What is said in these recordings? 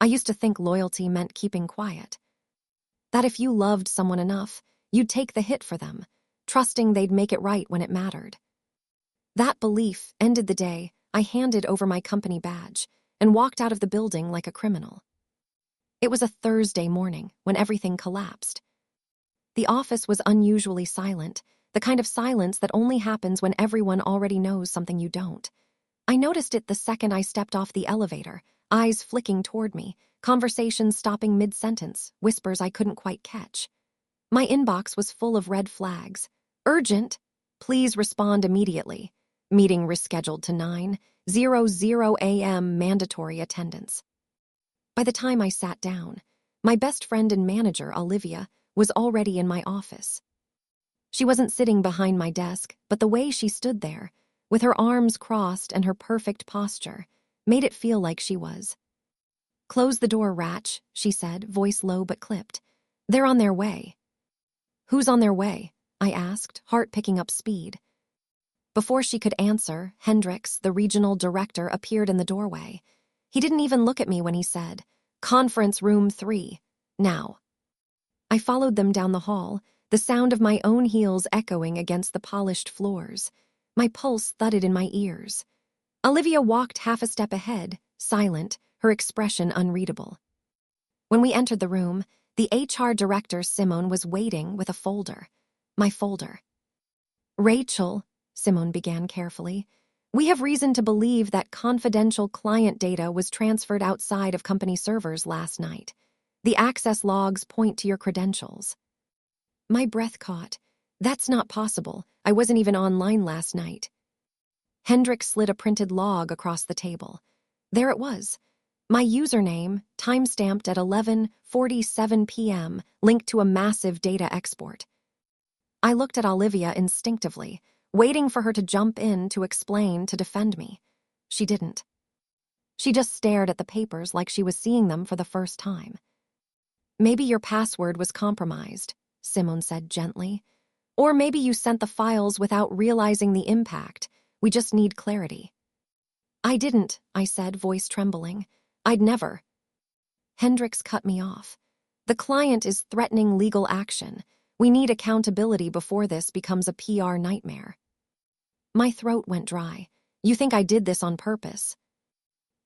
I used to think loyalty meant keeping quiet. That if you loved someone enough, you'd take the hit for them, trusting they'd make it right when it mattered. That belief ended the day I handed over my company badge and walked out of the building like a criminal. It was a Thursday morning when everything collapsed. The office was unusually silent, the kind of silence that only happens when everyone already knows something you don't. I noticed it the second I stepped off the elevator, eyes flicking toward me, conversations stopping mid-sentence, whispers I couldn't quite catch. My inbox was full of red flags. Urgent. Please respond immediately. Meeting rescheduled to 9:00 a.m. mandatory attendance. By the time I sat down, my best friend and manager, Olivia, was already in my office. She wasn't sitting behind my desk, but the way she stood there, with her arms crossed and her perfect posture, made it feel like she was. "Close the door, Ratch," she said, voice low but clipped. "They're on their way." "Who's on their way?" I asked, heart picking up speed. Before she could answer, Hendricks, the regional director, appeared in the doorway. He didn't even look at me when he said, "Conference room 3, now." I followed them down the hall, the sound of my own heels echoing against the polished floors. My pulse thudded in my ears. Olivia walked half a step ahead, silent, her expression unreadable. When we entered the room, the HR director, Simone, was waiting with a folder. My folder. "Rachel," Simone began carefully, "we have reason to believe that confidential client data was transferred outside of company servers last night. The access logs point to your credentials." My breath caught. "That's not possible. I wasn't even online last night." Hendricks slid a printed log across the table. There it was. My username, timestamped at 11:47 p.m., linked to a massive data export. I looked at Olivia instinctively, waiting for her to jump in, to explain, to defend me. She didn't. She just stared at the papers like she was seeing them for the first time. "Maybe your password was compromised," Simone said gently. "Or maybe you sent the files without realizing the impact. We just need clarity." "I didn't," I said, voice trembling. "I'd never." Hendricks cut me off. "The client is threatening legal action. We need accountability before this becomes a PR nightmare." My throat went dry. "You think I did this on purpose?"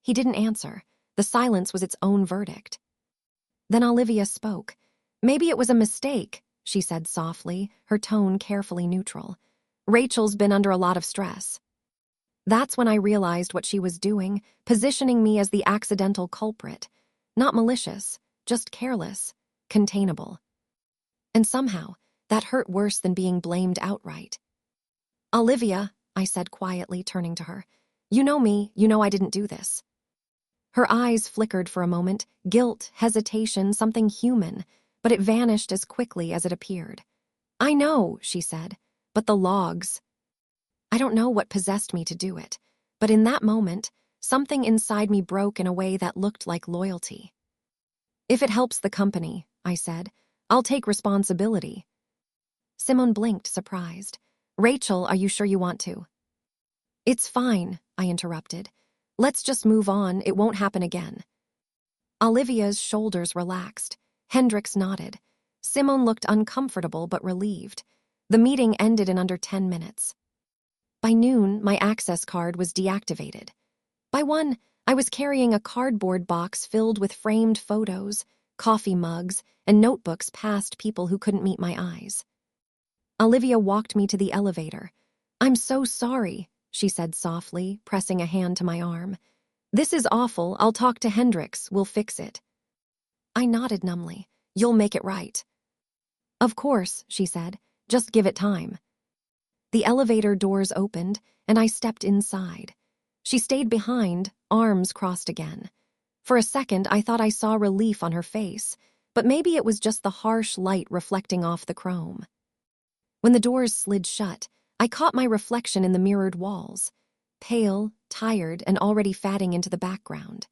He didn't answer. The silence was its own verdict. Then Olivia spoke. "Maybe it was a mistake," she said softly, her tone carefully neutral. "Rachel's been under a lot of stress." That's when I realized what she was doing, positioning me as the accidental culprit. Not malicious, just careless, containable. And somehow, that hurt worse than being blamed outright. "Olivia," I said quietly, turning to her, "you know me, you know I didn't do this." Her eyes flickered for a moment, guilt, hesitation, something human, but it vanished as quickly as it appeared. "I know," she said, "but the logs." I don't know what possessed me to do it, but in that moment, something inside me broke in a way that looked like loyalty. "If it helps the company," I said, "I'll take responsibility." Simone blinked, surprised. "Rachel, are you sure you want to?" "It's fine," I interrupted. "Let's just move on, it won't happen again." Olivia's shoulders relaxed. Hendricks nodded. Simone looked uncomfortable but relieved. The meeting ended in under 10 minutes. By noon, my access card was deactivated. By 1, I was carrying a cardboard box filled with framed photos, coffee mugs, and notebooks past people who couldn't meet my eyes. Olivia walked me to the elevator. "I'm so sorry," she said softly, pressing a hand to my arm. "This is awful. I'll talk to Hendricks. We'll fix it." I nodded numbly. "You'll make it right." "Of course," she said. "Just give it time." The elevator doors opened, and I stepped inside. She stayed behind, arms crossed again. For a second, I thought I saw relief on her face, but maybe it was just the harsh light reflecting off the chrome. When the doors slid shut, I caught my reflection in the mirrored walls, pale, tired, and already fading into the background.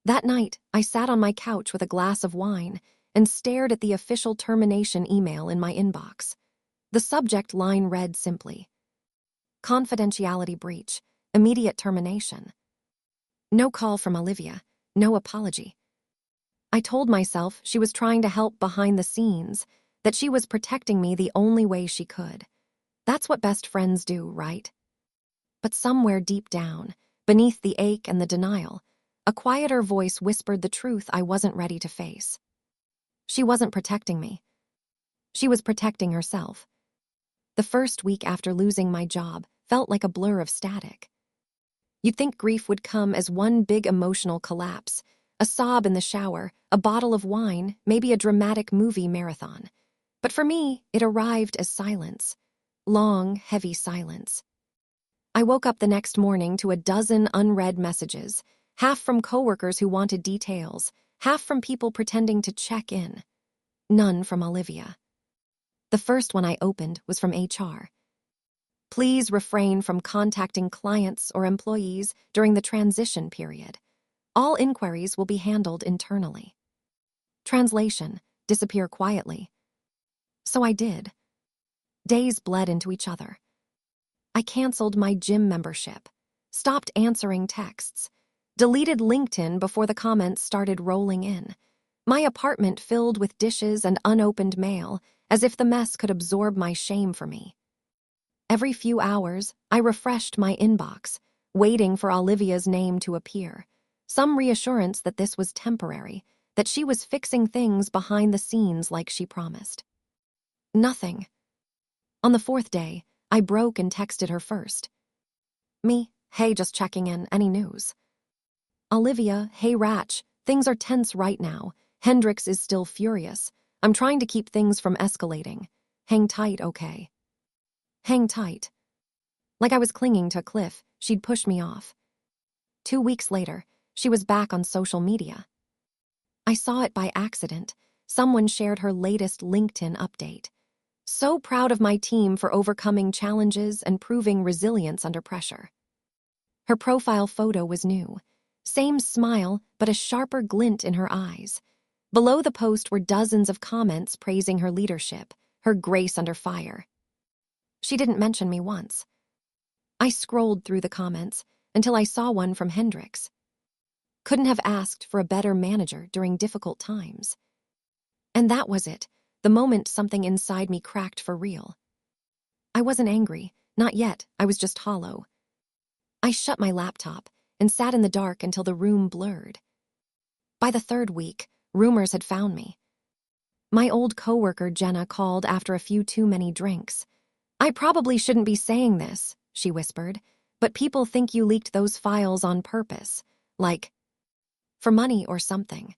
That night, I sat on my couch with a glass of wine and stared at the official termination email in my inbox. The subject line read simply, "Confidentiality breach, immediate termination." No call from Olivia, no apology, I told myself she was trying to help behind the scenes, that she was protecting me the only way she could. That's what best friends do, right? But somewhere deep down, beneath the ache and the denial, a quieter voice whispered the truth I wasn't ready to face. She wasn't protecting me. She was protecting herself. The first week after losing my job felt like a blur of static. You'd think grief would come as one big emotional collapse, a sob in the shower, a bottle of wine, maybe a dramatic movie marathon. But for me, it arrived as silence. Long, heavy silence. I woke up the next morning to a dozen unread messages, half from coworkers who wanted details, half from people pretending to check in. None from Olivia. The first one I opened was from HR. Please refrain from contacting clients or employees during the transition period. All inquiries will be handled internally. Translation: disappear quietly. So I did. Days bled into each other. I canceled my gym membership, stopped answering texts, deleted LinkedIn before the comments started rolling in. My apartment filled with dishes and unopened mail, as if the mess could absorb my shame for me. Every few hours, I refreshed my inbox, waiting for Olivia's name to appear. Some reassurance that this was temporary, that she was fixing things behind the scenes like she promised. Nothing. On the fourth day, I broke and texted her first. Me, hey, just checking in, any news? Olivia, hey Ratch, things are tense right now. Hendrix is still furious. I'm trying to keep things from escalating. Hang tight, okay? Hang tight. Like I was clinging to a cliff, she'd push me off. 2 weeks later, she was back on social media. I saw it by accident. Someone shared her latest LinkedIn update. So proud of my team for overcoming challenges and proving resilience under pressure. Her profile photo was new. Same smile, but a sharper glint in her eyes. Below the post were dozens of comments praising her leadership, her grace under fire. She didn't mention me once. I scrolled through the comments until I saw one from Hendrix. Couldn't have asked for a better manager during difficult times. And that was it, the moment something inside me cracked for real. I wasn't angry, not yet, I was just hollow. I shut my laptop and sat in the dark until the room blurred. By the third week, rumors had found me. My old coworker Jenna called after a few too many drinks. I probably shouldn't be saying this, she whispered, but people think you leaked those files on purpose, like, for money or something.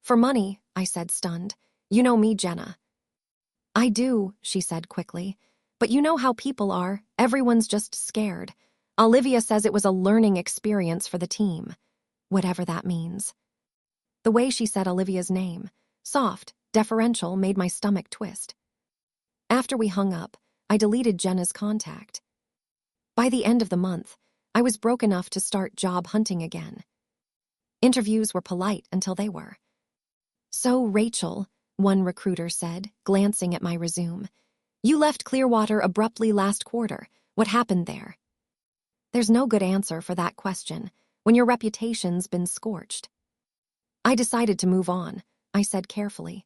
For money, I said, stunned. You know me, Jenna. I do, she said quickly, but you know how people are, everyone's just scared. Olivia says it was a learning experience for the team, whatever that means. The way she said Olivia's name, soft, deferential, made my stomach twist. After we hung up, I deleted Jenna's contact. By the end of the month, I was broke enough to start job hunting again. Interviews were polite until they were. So, Rachel, one recruiter said, glancing at my resume, you left Clearwater abruptly last quarter. What happened there? There's no good answer for that question when your reputation's been scorched. I decided to move on, I said carefully.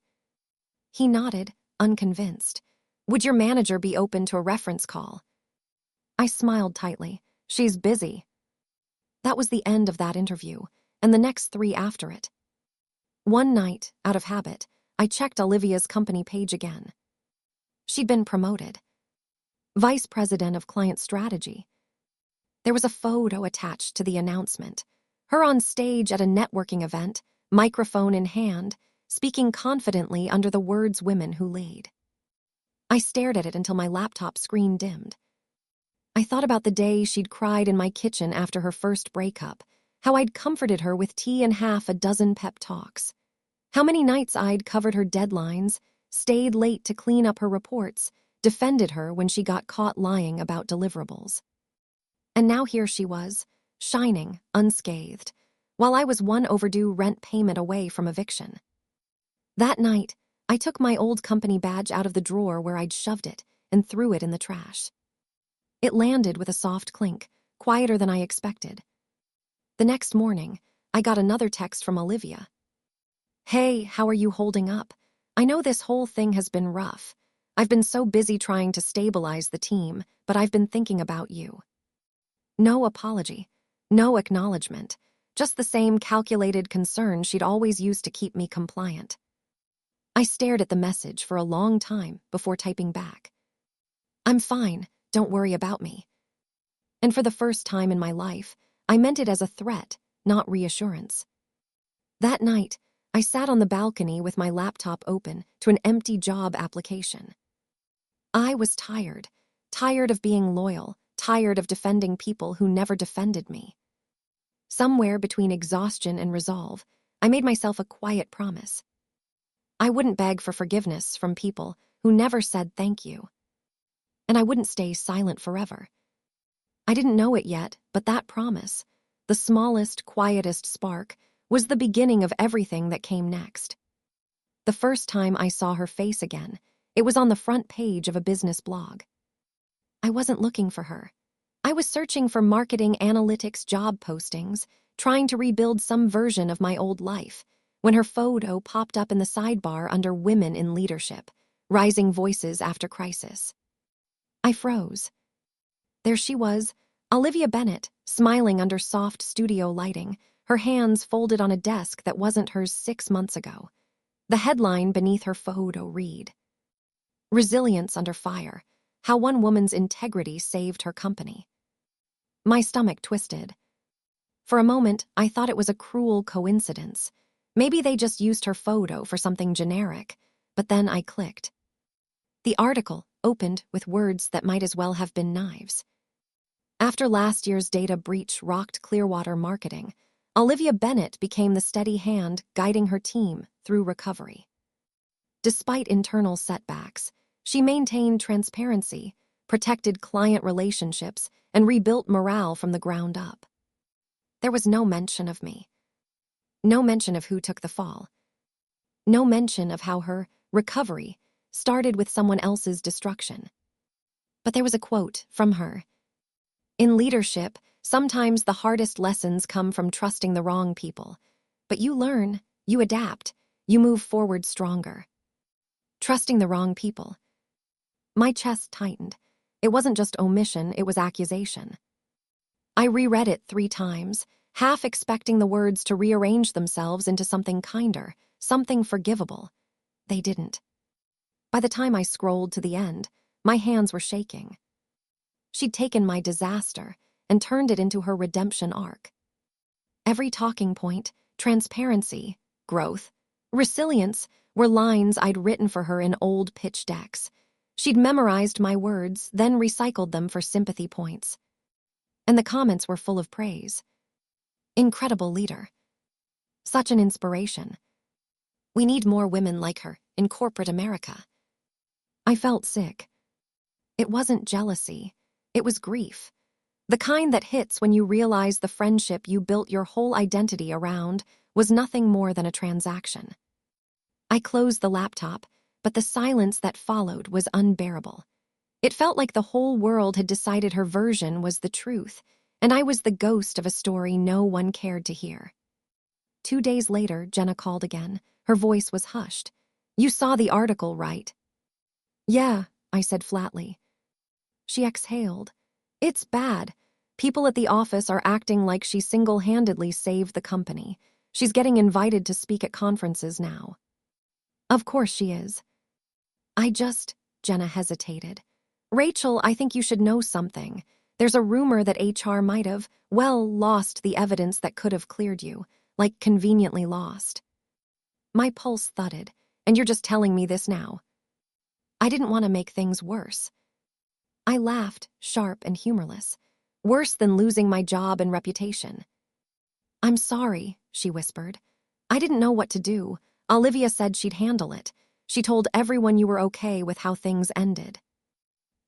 He nodded, unconvinced. Would your manager be open to a reference call? I smiled tightly. She's busy. That was the end of that interview, and the next 3 after it. One night, out of habit, I checked Olivia's company page again. She'd been promoted. Vice President of Client Strategy. There was a photo attached to the announcement. Her on stage at a networking event, microphone in hand, speaking confidently under the words women who lead. I stared at it until my laptop screen dimmed. I thought about the day she'd cried in my kitchen after her first breakup, how I'd comforted her with tea and half a dozen pep talks, how many nights I'd covered her deadlines, stayed late to clean up her reports, defended her when she got caught lying about deliverables. And now here she was, shining, unscathed, while I was one overdue rent payment away from eviction. That night, I took my old company badge out of the drawer where I'd shoved it and threw it in the trash. It landed with a soft clink, quieter than I expected. The next morning, I got another text from Olivia. Hey, how are you holding up? I know this whole thing has been rough. I've been so busy trying to stabilize the team, but I've been thinking about you. No apology, no acknowledgement, just the same calculated concern she'd always used to keep me compliant. I stared at the message for a long time before typing back. I'm fine, don't worry about me. And for the first time in my life, I meant it as a threat, not reassurance. That night, I sat on the balcony with my laptop open to an empty job application. I was tired, tired of being loyal, tired of defending people who never defended me. Somewhere between exhaustion and resolve, I made myself a quiet promise. I wouldn't beg for forgiveness from people who never said thank you. And I wouldn't stay silent forever. I didn't know it yet, but that promise, the smallest, quietest spark, was the beginning of everything that came next. The first time I saw her face again, it was on the front page of a business blog. I wasn't looking for her. I was searching for marketing analytics job postings, trying to rebuild some version of my old life, when her photo popped up in the sidebar under Women in Leadership, Rising Voices After Crisis. I froze. There she was, Olivia Bennett, smiling under soft studio lighting, her hands folded on a desk that wasn't hers 6 months ago. The headline beneath her photo read, "Resilience Under Fire, How One Woman's Integrity Saved Her Company." My stomach twisted. For a moment, I thought it was a cruel coincidence. Maybe they just used her photo for something generic, but then I clicked. The article opened with words that might as well have been knives. After last year's data breach rocked Clearwater marketing, Olivia Bennett became the steady hand guiding her team through recovery. Despite internal setbacks, she maintained transparency, protected client relationships, and rebuilt morale from the ground up. There was no mention of me. No mention of who took the fall. No mention of how her recovery started with someone else's destruction. But there was a quote from her. "In leadership, sometimes the hardest lessons come from trusting the wrong people. But you learn, you adapt, you move forward stronger." Trusting the wrong people. My chest tightened. It wasn't just omission, it was accusation. I reread it 3 times, half expecting the words to rearrange themselves into something kinder, something forgivable. They didn't. By the time I scrolled to the end, my hands were shaking. She'd taken my disaster and turned it into her redemption arc. Every talking point, transparency, growth, resilience were lines I'd written for her in old pitch decks. She'd memorized my words, then recycled them for sympathy points. And the comments were full of praise. Incredible leader. Such an inspiration. We need more women like her in corporate America. I felt sick. It wasn't jealousy. It was grief. The kind that hits when you realize the friendship you built your whole identity around was nothing more than a transaction. I closed the laptop, but the silence that followed was unbearable. It felt like the whole world had decided her version was the truth, and I was the ghost of a story no one cared to hear. 2 days later, Jenna called again. Her voice was hushed. "You saw the article, right?" "Yeah," I said flatly. She exhaled. "It's bad. People at the office are acting like she single-handedly saved the company. She's getting invited to speak at conferences now." "Of course she is." Jenna hesitated. "Rachel, I think you should know something. There's a rumor that HR might have, lost the evidence that could have cleared you, like conveniently lost." My pulse thudded. "And you're just telling me this now?" I didn't want to make things worse. I laughed, sharp and humorless. "Worse than losing my job and reputation." "I'm sorry," she whispered. "I didn't know what to do. Olivia said she'd handle it. She told everyone you were okay with how things ended."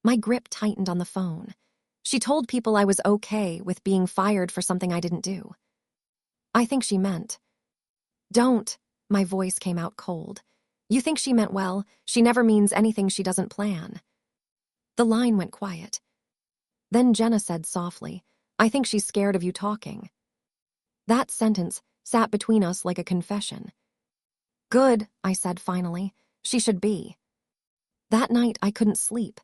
My grip tightened on the phone. She told people I was okay with being fired for something I didn't do. I think she meant. "Don't," my voice came out cold. "You think she meant well. She never means anything she doesn't plan." The line went quiet. Then Jenna said softly, "I think she's scared of you talking." That sentence sat between us like a confession. Good, I said finally. She should be. That night, I couldn't sleep.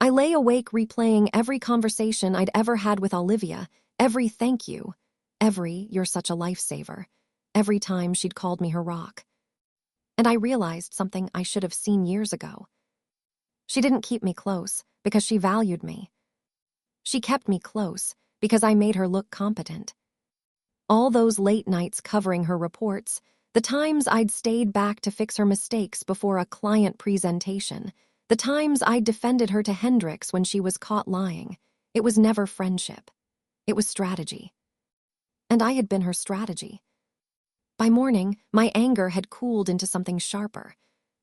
I lay awake replaying every conversation I'd ever had with Olivia, every thank you, every you're such a lifesaver, every time she'd called me her rock. And I realized something I should have seen years ago. She didn't keep me close because she valued me. She kept me close because I made her look competent. All those late nights covering her reports, the times I'd stayed back to fix her mistakes before a client presentation, the times I'd defended her to Hendrix when she was caught lying, it was never friendship. It was strategy. And I had been her strategy. By morning, my anger had cooled into something sharper.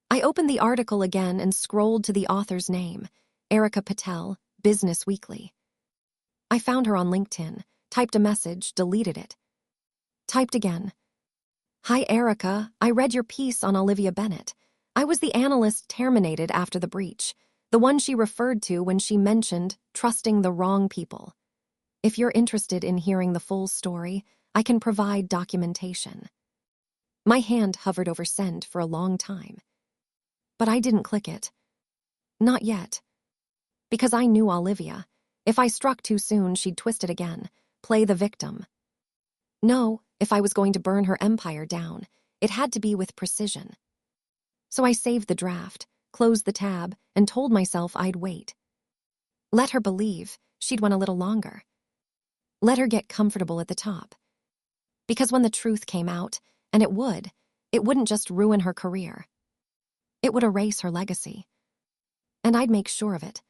I opened the article again and scrolled to the author's name, Erica Patel, Business Weekly. I found her on LinkedIn, typed a message, deleted it. Typed again. Hi, Erica. I read your piece on Olivia Bennett. I was the analyst terminated after the breach, the one she referred to when she mentioned trusting the wrong people. If you're interested in hearing the full story, I can provide documentation. My hand hovered over send for a long time. But I didn't click it. Not yet. Because I knew Olivia. If I struck too soon, she'd twist it again, play the victim. No, if I was going to burn her empire down, it had to be with precision. So I saved the draft, closed the tab, and told myself I'd wait. Let her believe she'd went a little longer. Let her get comfortable at the top. Because when the truth came out, and it wouldn't just ruin her career. It would erase her legacy. And I'd make sure of it.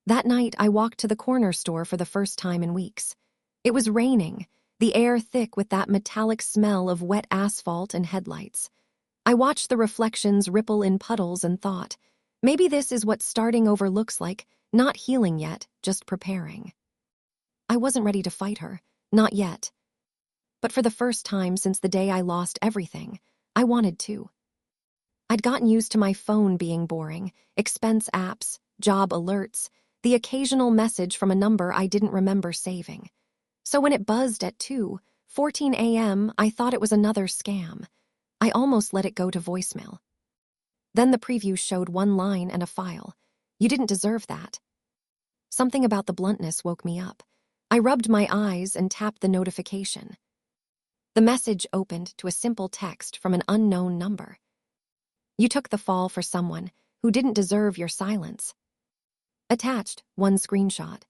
That night, I walked to the corner store for the first time in weeks. It was raining, the air thick with that metallic smell of wet asphalt and headlights. I watched the reflections ripple in puddles and thought, maybe this is what starting over looks like, not healing yet, just preparing. I wasn't ready to fight her, not yet. But for the first time since the day I lost everything, I wanted to. I'd gotten used to my phone being boring, expense apps, job alerts, the occasional message from a number I didn't remember saving. So when it buzzed at 2:14 a.m., I thought it was another scam. I almost let it go to voicemail. Then the preview showed one line and a file. You didn't deserve that. Something about the bluntness woke me up. I rubbed my eyes and tapped the notification. The message opened to a simple text from an unknown number. You took the fall for someone who didn't deserve your silence. Attached, one screenshot.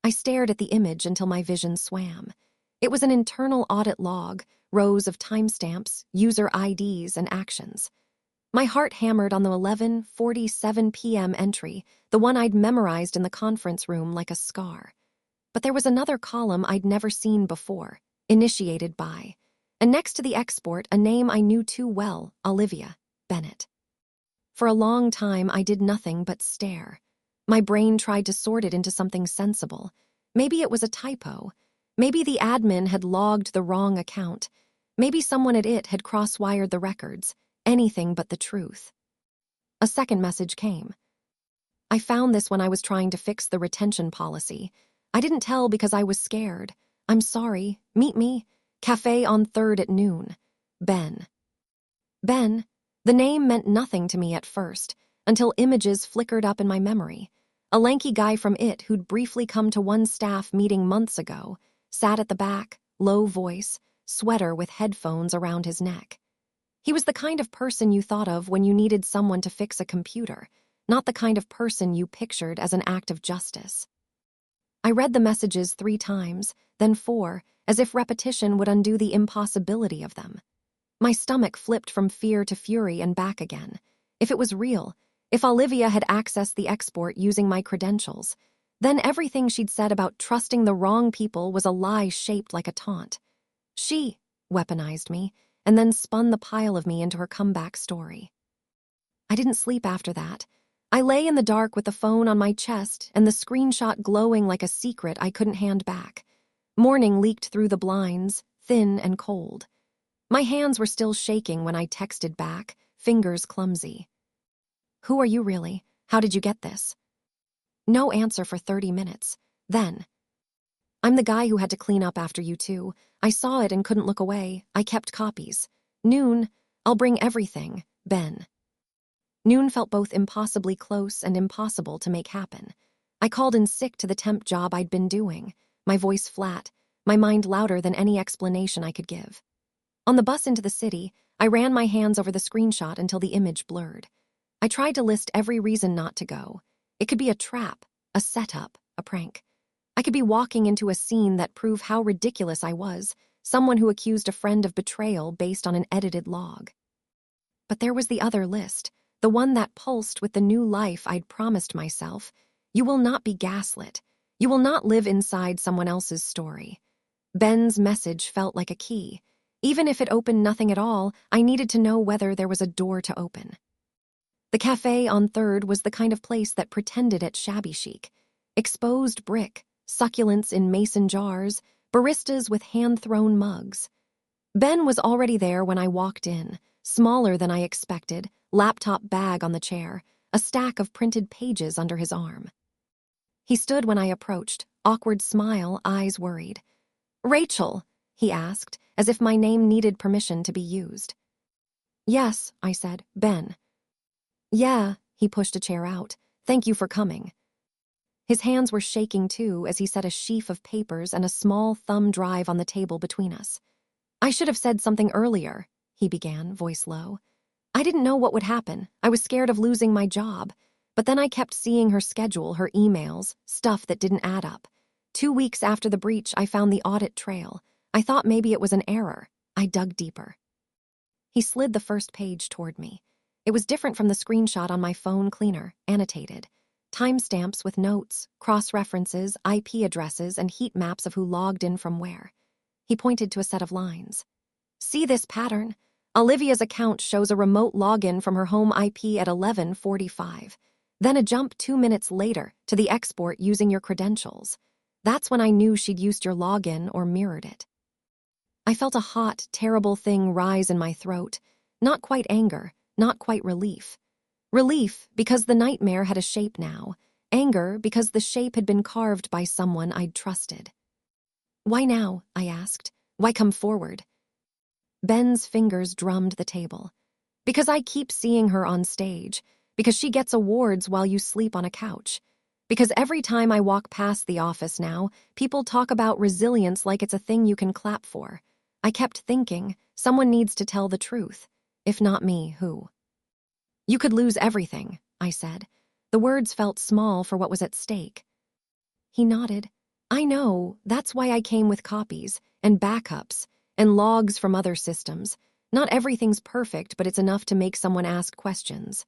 I stared at the image until my vision swam. It was an internal audit log, rows of timestamps, user IDs, and actions. My heart hammered on the 11:47 p.m. entry, the one I'd memorized in the conference room like a scar. But there was another column I'd never seen before, initiated by, and next to the export, a name I knew too well, Olivia Bennett. For a long time, I did nothing but stare. My brain tried to sort it into something sensible. Maybe it was a typo. Maybe the admin had logged the wrong account. Maybe someone at it had cross-wired the records. Anything but the truth. A second message came. I found this when I was trying to fix the retention policy. I didn't tell because I was scared. I'm sorry. Meet me. Cafe on 3rd at noon. Ben. Ben. The name meant nothing to me at first, until images flickered up in my memory. A lanky guy from it who'd briefly come to one staff meeting months ago, sat at the back, low voice, sweater with headphones around his neck. He was the kind of person you thought of when you needed someone to fix a computer, not the kind of person you pictured as an act of justice. I read the messages 3 times, then 4, as if repetition would undo the impossibility of them. My stomach flipped from fear to fury and back again. If it was real, if Olivia had accessed the export using my credentials, then everything she'd said about trusting the wrong people was a lie shaped like a taunt. She weaponized me, and then spun the pile of me into her comeback story. I didn't sleep after that. I lay in the dark with the phone on my chest and the screenshot glowing like a secret I couldn't hand back. Morning leaked through the blinds, thin and cold. My hands were still shaking when I texted back, fingers clumsy. Who are you really? How did you get this? No answer for 30 minutes. Then, I'm the guy who had to clean up after you two. I saw it and couldn't look away. I kept copies. Noon, I'll bring everything, Ben. Noon felt both impossibly close and impossible to make happen. I called in sick to the temp job I'd been doing, my voice flat, my mind louder than any explanation I could give. On the bus into the city, I ran my hands over the screenshot until the image blurred. I tried to list every reason not to go. It could be a trap, a setup, a prank. I could be walking into a scene that proved how ridiculous I was, someone who accused a friend of betrayal based on an edited log. But there was the other list, the one that pulsed with the new life I'd promised myself. You will not be gaslit. You will not live inside someone else's story. Ben's message felt like a key. Even if it opened nothing at all, I needed to know whether there was a door to open. The cafe on 3rd was the kind of place that pretended at shabby chic. Exposed brick, succulents in mason jars, baristas with hand-thrown mugs. Ben was already there when I walked in, smaller than I expected, laptop bag on the chair, a stack of printed pages under his arm. He stood when I approached, awkward smile, eyes worried. "Rachel," he asked, as if my name needed permission to be used. "Yes," I said, "Ben." "Yeah," he pushed a chair out. "Thank you for coming." His hands were shaking too as he set a sheaf of papers and a small thumb drive on the table between us. "I should have said something earlier," he began, voice low. "I didn't know what would happen. I was scared of losing my job. But then I kept seeing her schedule, her emails, stuff that didn't add up. 2 weeks after the breach, I found the audit trail. I thought maybe it was an error. I dug deeper." He slid the first page toward me. It was different from the screenshot on my phone cleaner, annotated. Timestamps with notes, cross-references, IP addresses, and heat maps of who logged in from where. He pointed to a set of lines. "See this pattern? Olivia's account shows a remote login from her home IP at 11:45. Then a jump 2 minutes later to the export using your credentials. That's when I knew she'd used your login or mirrored it." I felt a hot, terrible thing rise in my throat. Not quite anger, not quite relief. Relief because the nightmare had a shape now. Anger because the shape had been carved by someone I'd trusted. "Why now?" I asked. "Why come forward?" Ben's fingers drummed the table. "Because I keep seeing her on stage. Because she gets awards while you sleep on a couch. Because every time I walk past the office now, people talk about resilience like it's a thing you can clap for. I kept thinking, someone needs to tell the truth. If not me, who?" "You could lose everything," I said. The words felt small for what was at stake. He nodded. "I know, that's why I came with copies, and backups, and logs from other systems. Not everything's perfect, but it's enough to make someone ask questions."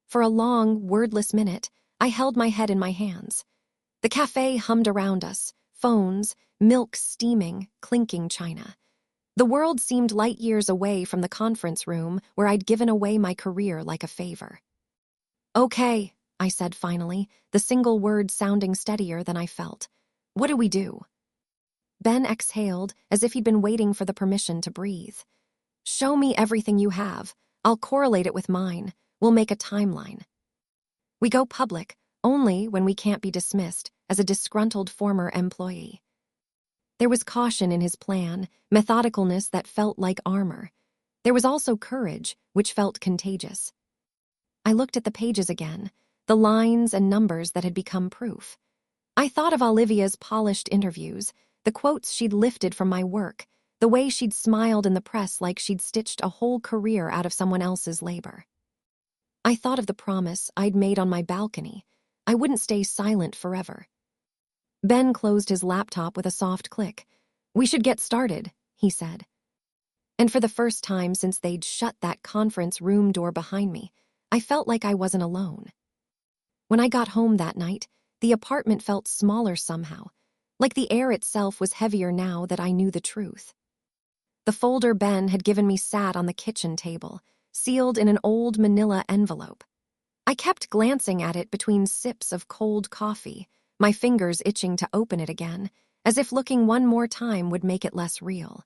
For a long, wordless minute, I held my head in my hands. The cafe hummed around us, phones, milk steaming, clinking china. The world seemed light years away from the conference room where I'd given away my career like a favor. "Okay," I said finally, the single word sounding steadier than I felt. "What do we do?" Ben exhaled as if he'd been waiting for the permission to breathe. "Show me everything you have. I'll correlate it with mine. We'll make a timeline. We go public only when we can't be dismissed as a disgruntled former employee." There was caution in his plan, methodicalness that felt like armor. There was also courage, which felt contagious. I looked at the pages again, the lines and numbers that had become proof. I thought of Olivia's polished interviews, the quotes she'd lifted from my work, the way she'd smiled in the press like she'd stitched a whole career out of someone else's labor. I thought of the promise I'd made on my balcony. I wouldn't stay silent forever. Ben closed his laptop with a soft click. "We should get started," he said. And for the first time since they'd shut that conference room door behind me, I felt like I wasn't alone. When I got home that night, the apartment felt smaller somehow, like the air itself was heavier now that I knew the truth. The folder Ben had given me sat on the kitchen table, sealed in an old manila envelope. I kept glancing at it between sips of cold coffee, my fingers itching to open it again, as if looking one more time would make it less real.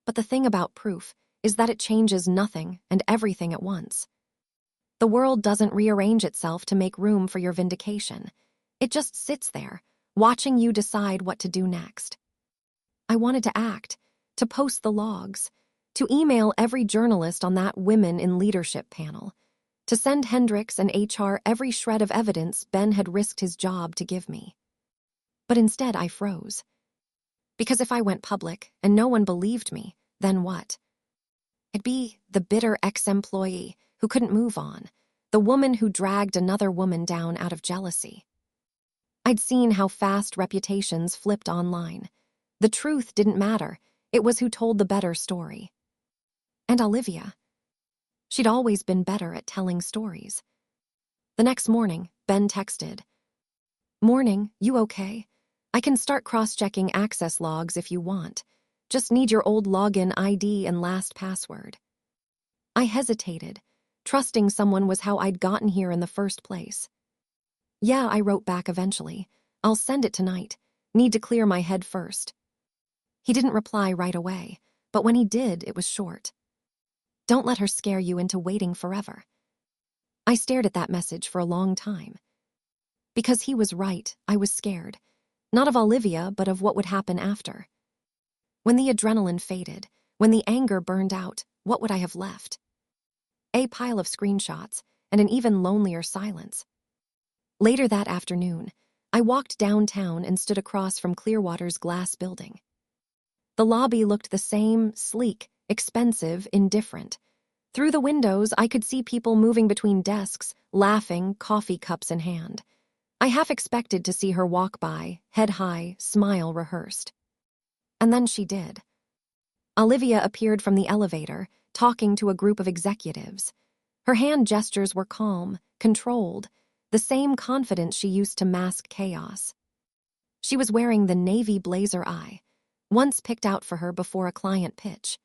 But the thing about proof is that it changes nothing and everything at once. The world doesn't rearrange itself to make room for your vindication. It just sits there, watching you decide what to do next. I wanted to act, to post the logs, to email every journalist on that Women in Leadership panel, to send Hendricks and HR every shred of evidence Ben had risked his job to give me. But instead I froze. Because if I went public and no one believed me, then what? I'd be the bitter ex-employee who couldn't move on, the woman who dragged another woman down out of jealousy. I'd seen how fast reputations flipped online. The truth didn't matter. It was who told the better story. And Olivia. She'd always been better at telling stories. The next morning, Ben texted, "Morning, you okay? I can start cross-checking access logs if you want. Just need your old login ID and last password." I hesitated, trusting someone was how I'd gotten here in the first place. "Yeah," I wrote back eventually. "I'll send it tonight. Need to clear my head first." He didn't reply right away, but when he did, it was short. "Don't let her scare you into waiting forever." I stared at that message for a long time. Because he was right, I was scared. Not of Olivia, but of what would happen after. When the adrenaline faded, when the anger burned out, what would I have left? A pile of screenshots and an even lonelier silence. Later that afternoon, I walked downtown and stood across from Clearwater's glass building. The lobby looked the same, sleek, expensive, indifferent. Through the windows, I could see people moving between desks, laughing, coffee cups in hand. I half expected to see her walk by, head high, smile rehearsed. And then she did. Olivia appeared from the elevator, talking to a group of executives. Her hand gestures were calm, controlled, the same confidence she used to mask chaos. She was wearing the navy blazer I once picked out for her before a client pitch.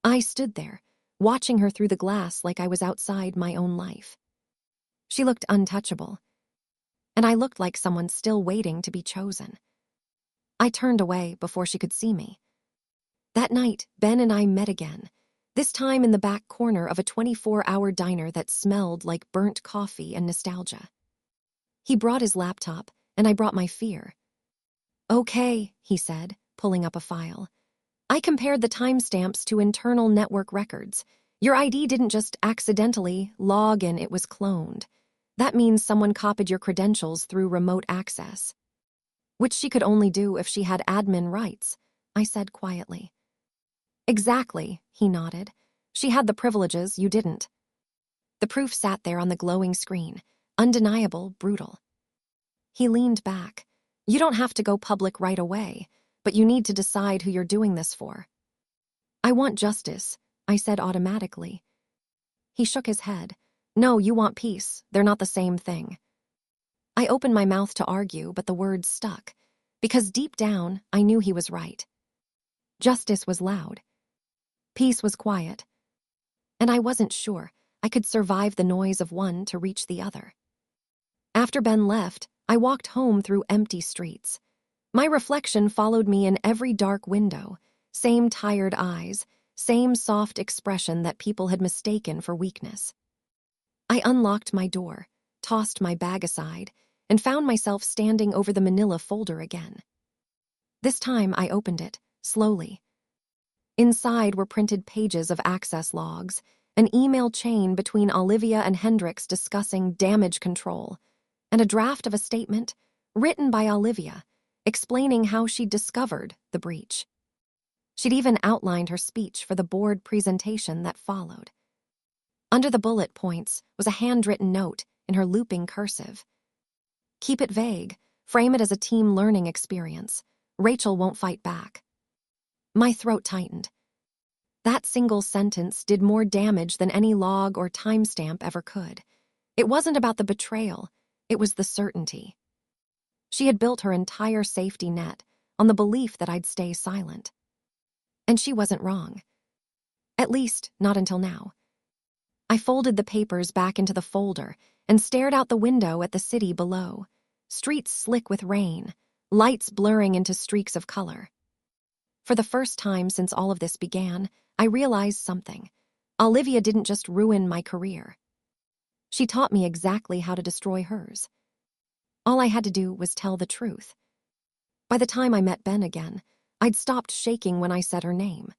I stood there, watching her through the glass like I was outside my own life. She looked untouchable, and I looked like someone still waiting to be chosen. I turned away before she could see me. That night, Ben and I met again, this time in the back corner of a 24-hour diner that smelled like burnt coffee and nostalgia. He brought his laptop, and I brought my fear. "Okay," he said, pulling up a file. "I compared the timestamps to internal network records. Your ID didn't just accidentally log in, it was cloned. That means someone copied your credentials through remote access." "Which she could only do if she had admin rights," I said quietly. "Exactly," he nodded. "She had the privileges you didn't." The proof sat there on the glowing screen, undeniable, brutal. He leaned back. "You don't have to go public right away, but you need to decide who you're doing this for." "I want justice," I said automatically. He shook his head. "No, you want peace. They're not the same thing." I opened my mouth to argue, but the words stuck, because deep down, I knew he was right. Justice was loud. Peace was quiet. And I wasn't sure I could survive the noise of one to reach the other. After Ben left, I walked home through empty streets. My reflection followed me in every dark window, same tired eyes, same soft expression that people had mistaken for weakness. I unlocked my door, tossed my bag aside, and found myself standing over the manila folder again. This time I opened it, slowly. Inside were printed pages of access logs, an email chain between Olivia and Hendricks discussing damage control, and a draft of a statement, written by Olivia, explaining how she'd discovered the breach. She'd even outlined her speech for the board presentation that followed. Under the bullet points was a handwritten note in her looping cursive. "Keep it vague. Frame it as a team learning experience. Rachel won't fight back." My throat tightened. That single sentence did more damage than any log or timestamp ever could. It wasn't about the betrayal. It was the certainty. She had built her entire safety net on the belief that I'd stay silent. And she wasn't wrong. At least, not until now. I folded the papers back into the folder and stared out the window at the city below. Streets slick with rain, lights blurring into streaks of color. For the first time since all of this began, I realized something. Olivia didn't just ruin my career. She taught me exactly how to destroy hers. All I had to do was tell the truth. By the time I met Ben again, I'd stopped shaking when I said her name.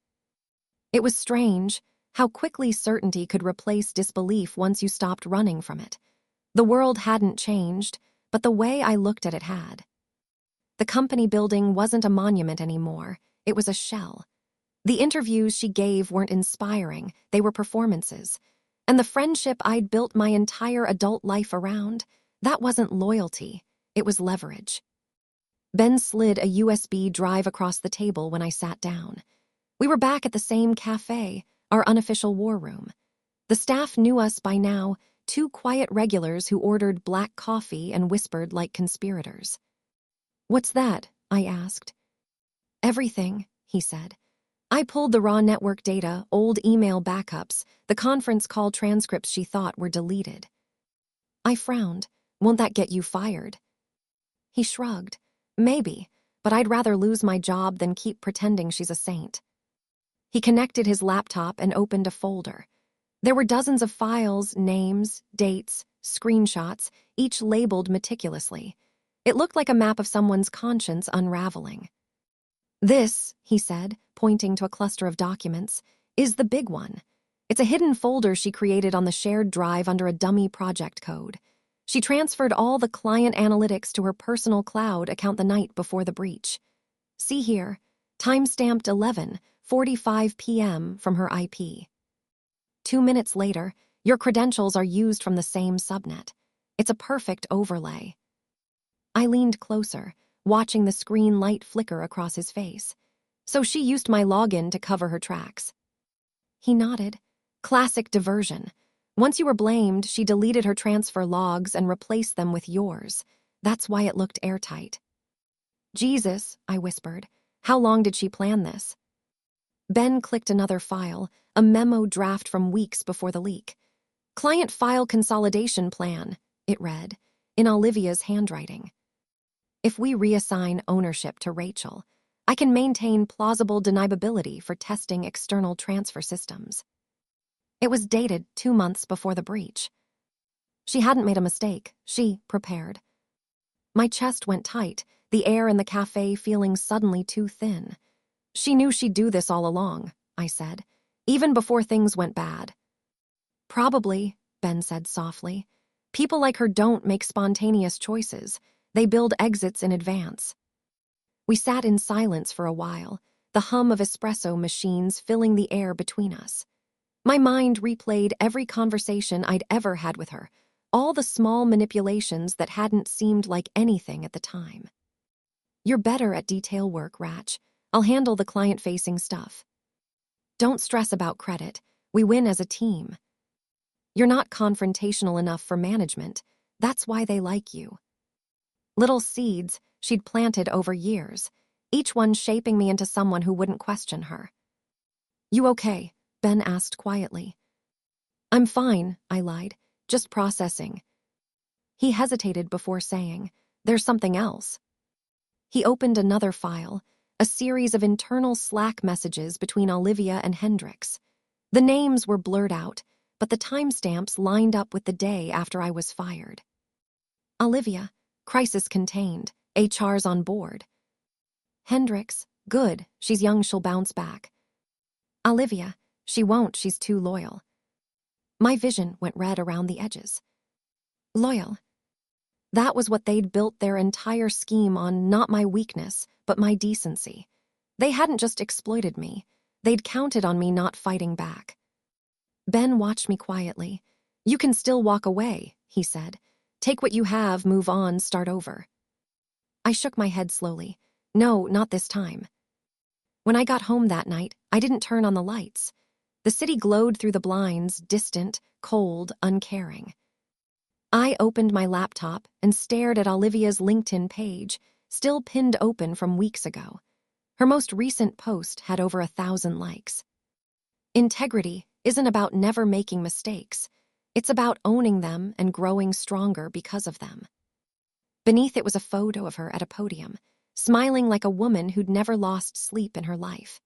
It was strange how quickly certainty could replace disbelief once you stopped running from it. The world hadn't changed, but the way I looked at it had. The company building wasn't a monument anymore, it was a shell. The interviews she gave weren't inspiring, they were performances. And the friendship I'd built my entire adult life around, that wasn't loyalty, it was leverage. Ben slid a USB drive across the table when I sat down. We were back at the same cafe, our unofficial war room. The staff knew us by now, two quiet regulars who ordered black coffee and whispered like conspirators. "What's that?" I asked. "Everything," he said. I pulled the raw network data, old email backups, the conference call transcripts she thought were deleted. I frowned. "Won't that get you fired?" He shrugged. "Maybe, but I'd rather lose my job than keep pretending she's a saint." He connected his laptop and opened a folder. There were dozens of files, names, dates, screenshots, each labeled meticulously. It looked like a map of someone's conscience unraveling. "This," he said, pointing to a cluster of documents, "is the big one. It's a hidden folder she created on the shared drive under a dummy project code. She transferred all the client analytics to her personal cloud account the night before the breach. See here, time-stamped 11:45 p.m. from her IP. 2 minutes later, your credentials are used from the same subnet. It's a perfect overlay." I leaned closer, watching the screen light flicker across his face. "So she used my login to cover her tracks." He nodded. "Classic diversion. Once you were blamed, she deleted her transfer logs and replaced them with yours. That's why it looked airtight." "Jesus," I whispered. "How long did she plan this?" Ben clicked another file, a memo draft from weeks before the leak. "Client file consolidation plan," it read, in Olivia's handwriting. "If we reassign ownership to Rachel, I can maintain plausible deniability for testing external transfer systems." It was dated 2 months before the breach. She hadn't made a mistake, she prepared. My chest went tight, the air in the cafe feeling suddenly too thin. "She knew she'd do this all along," I said, "even before things went bad." "Probably," Ben said softly. "People like her don't make spontaneous choices. They build exits in advance." We sat in silence for a while, the hum of espresso machines filling the air between us. My mind replayed every conversation I'd ever had with her, all the small manipulations that hadn't seemed like anything at the time. "You're better at detail work, Ratch. I'll handle the client-facing stuff. Don't stress about credit. We win as a team. You're not confrontational enough for management. That's why they like you." Little seeds she'd planted over years, each one shaping me into someone who wouldn't question her. "You okay?" Ben asked quietly. "I'm fine," I lied, "just processing." He hesitated before saying, "There's something else." He opened another file, a series of internal Slack messages between Olivia and Hendricks. The names were blurred out, but the timestamps lined up with the day after I was fired. Olivia, crisis contained, HR's on board. Hendricks, good, she's young, she'll bounce back. Olivia, she won't, she's too loyal. My vision went red around the edges. Loyal. That was what they'd built their entire scheme on, not my weakness, but my decency. They hadn't just exploited me. They'd counted on me not fighting back. Ben watched me quietly. "You can still walk away," he said. "Take what you have, move on, start over." I shook my head slowly. "No, not this time." When I got home that night, I didn't turn on the lights. The city glowed through the blinds, distant, cold, uncaring. I opened my laptop and stared at Olivia's LinkedIn page, still pinned open from weeks ago. Her most recent post had over 1,000 likes. Integrity isn't about never making mistakes. It's about owning them and growing stronger because of them. Beneath it was a photo of her at a podium, smiling like a woman who'd never lost sleep in her life.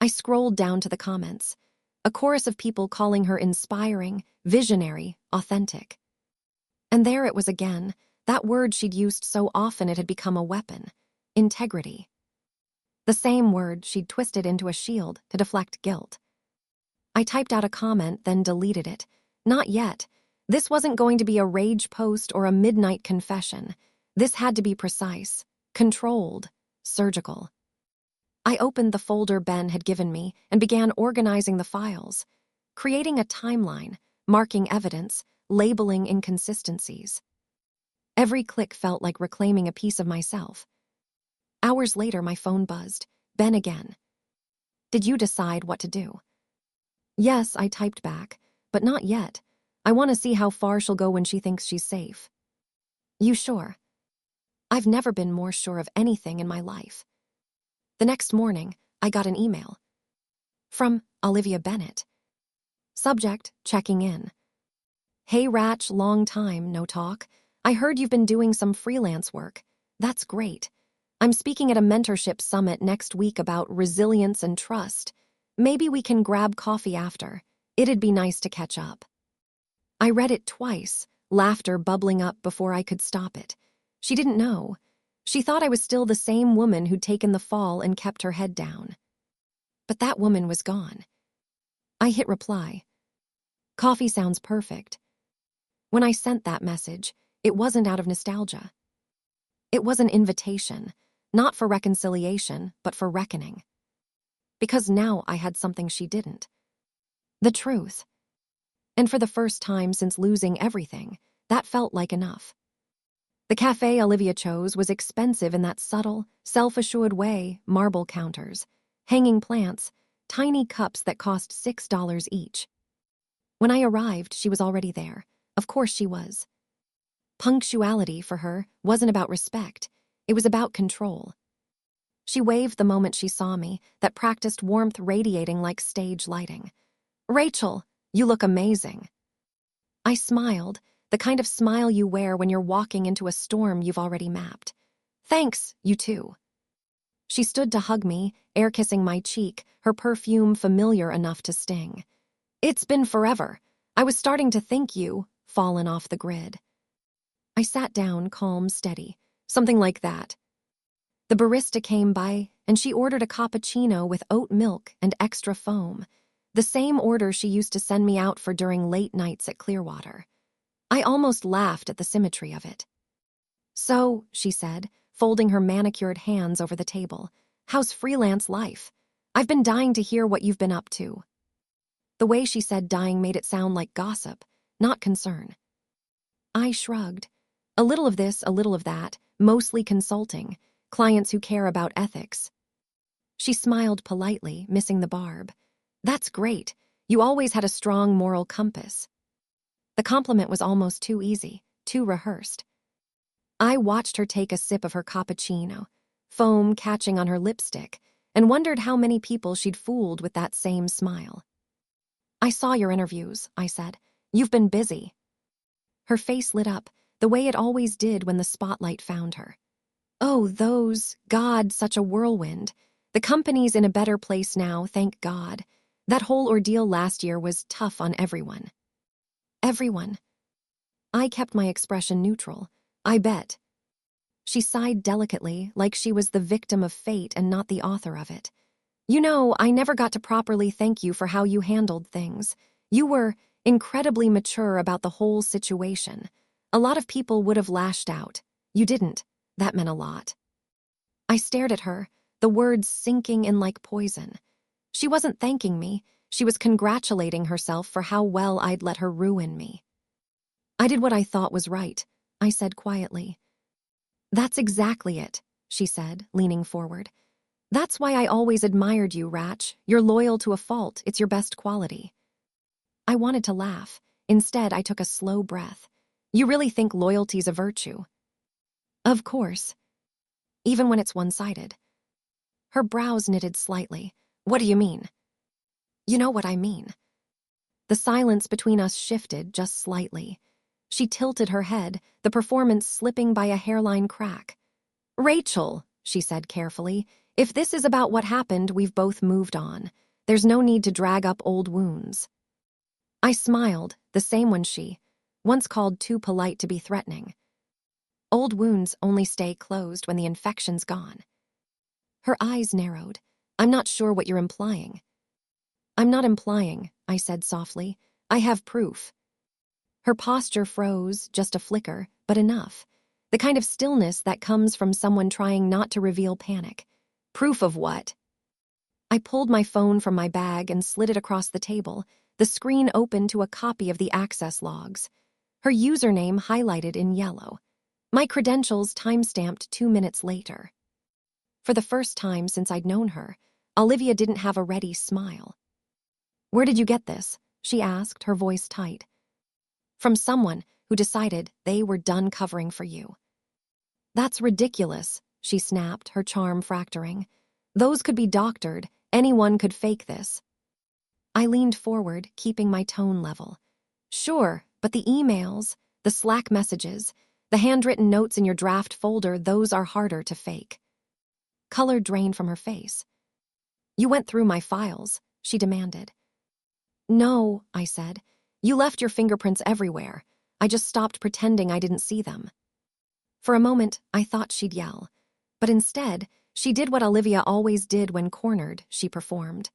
I scrolled down to the comments, a chorus of people calling her inspiring, visionary, authentic. And there it was again, that word she'd used so often it had become a weapon: integrity. The same word she'd twisted into a shield to deflect guilt. I typed out a comment, then deleted it. Not yet. This wasn't going to be a rage post or a midnight confession. This had to be precise, controlled, surgical. I opened the folder Ben had given me and began organizing the files, creating a timeline, marking evidence, labeling inconsistencies. Every click felt like reclaiming a piece of myself. Hours later, my phone buzzed. Ben again. Did you decide what to do? Yes, I typed back, but not yet. I want to see how far she'll go when she thinks she's safe. You sure? I've never been more sure of anything in my life. The next morning, I got an email. From Olivia Bennett. Subject, checking in. Hey Ratch, long time, no talk. I heard you've been doing some freelance work. That's great. I'm speaking at a mentorship summit next week about resilience and trust. Maybe we can grab coffee after. It'd be nice to catch up. I read it twice, laughter bubbling up before I could stop it. She didn't know. She thought I was still the same woman who'd taken the fall and kept her head down. But that woman was gone. I hit reply. Coffee sounds perfect. When I sent that message, it wasn't out of nostalgia. It was an invitation, not for reconciliation, but for reckoning. Because now I had something she didn't. The truth. And for the first time since losing everything, that felt like enough. The cafe Olivia chose was expensive in that subtle, self-assured way, marble counters, hanging plants, tiny cups that cost $6 each. When I arrived, she was already there. Of course she was. Punctuality for her wasn't about respect. It was about control. She waved the moment she saw me, that practiced warmth radiating like stage lighting. Rachel, you look amazing. I smiled, the kind of smile you wear when you're walking into a storm you've already mapped. Thanks, you too. She stood to hug me, air-kissing my cheek, her perfume familiar enough to sting. It's been forever. I was starting to think you, fallen off the grid. I sat down, calm, steady, something like that. The barista came by, and she ordered a cappuccino with oat milk and extra foam, the same order she used to send me out for during late nights at Clearwater. I almost laughed at the symmetry of it. So, she said, folding her manicured hands over the table, how's freelance life? I've been dying to hear what you've been up to. The way she said dying made it sound like gossip, not concern. I shrugged. A little of this, a little of that, mostly consulting, clients who care about ethics. She smiled politely, missing the barb. That's great. You always had a strong moral compass. The compliment was almost too easy, too rehearsed. I watched her take a sip of her cappuccino, foam catching on her lipstick, and wondered how many people she'd fooled with that same smile. I saw your interviews, I said. You've been busy. Her face lit up, the way it always did when the spotlight found her. Oh, those, God, such a whirlwind. The company's in a better place now, thank God. That whole ordeal last year was tough on everyone. Everyone. I kept my expression neutral. I bet. She sighed delicately, like she was the victim of fate and not the author of it. You know, I never got to properly thank you for how you handled things. You were incredibly mature about the whole situation. A lot of people would have lashed out. You didn't. That meant a lot. I stared at her, the words sinking in like poison. She wasn't thanking me. She was congratulating herself for how well I'd let her ruin me. I did what I thought was right, I said quietly. That's exactly it, she said, leaning forward. That's why I always admired you, Ratch. You're loyal to a fault. It's your best quality. I wanted to laugh. Instead, I took a slow breath. You really think loyalty's a virtue? Of course. Even when it's one-sided. Her brows knitted slightly. What do you mean? You know what I mean. The silence between us shifted just slightly. She tilted her head, the performance slipping by a hairline crack. Rachel, she said carefully, if this is about what happened, we've both moved on. There's no need to drag up old wounds. I smiled, the same one she, once called too polite to be threatening. Old wounds only stay closed when the infection's gone. Her eyes narrowed. I'm not sure what you're implying. I'm not implying, I said softly. I have proof. Her posture froze, just a flicker, but enough. The kind of stillness that comes from someone trying not to reveal panic. Proof of what? I pulled my phone from my bag and slid it across the table, the screen open to a copy of the access logs. Her username highlighted in yellow. My credentials time-stamped 2 minutes later. For the first time since I'd known her, Olivia didn't have a ready smile. Where did you get this? She asked, her voice tight. From someone who decided they were done covering for you. That's ridiculous, she snapped, her charm fracturing. Those could be doctored. Anyone could fake this. I leaned forward, keeping my tone level. Sure, but the emails, the Slack messages, the handwritten notes in your draft folder, those are harder to fake. Color drained from her face. You went through my files, she demanded. No, I said. You left your fingerprints everywhere. I just stopped pretending I didn't see them. For a moment, I thought she'd yell. But instead, she did what Olivia always did when cornered, she performed.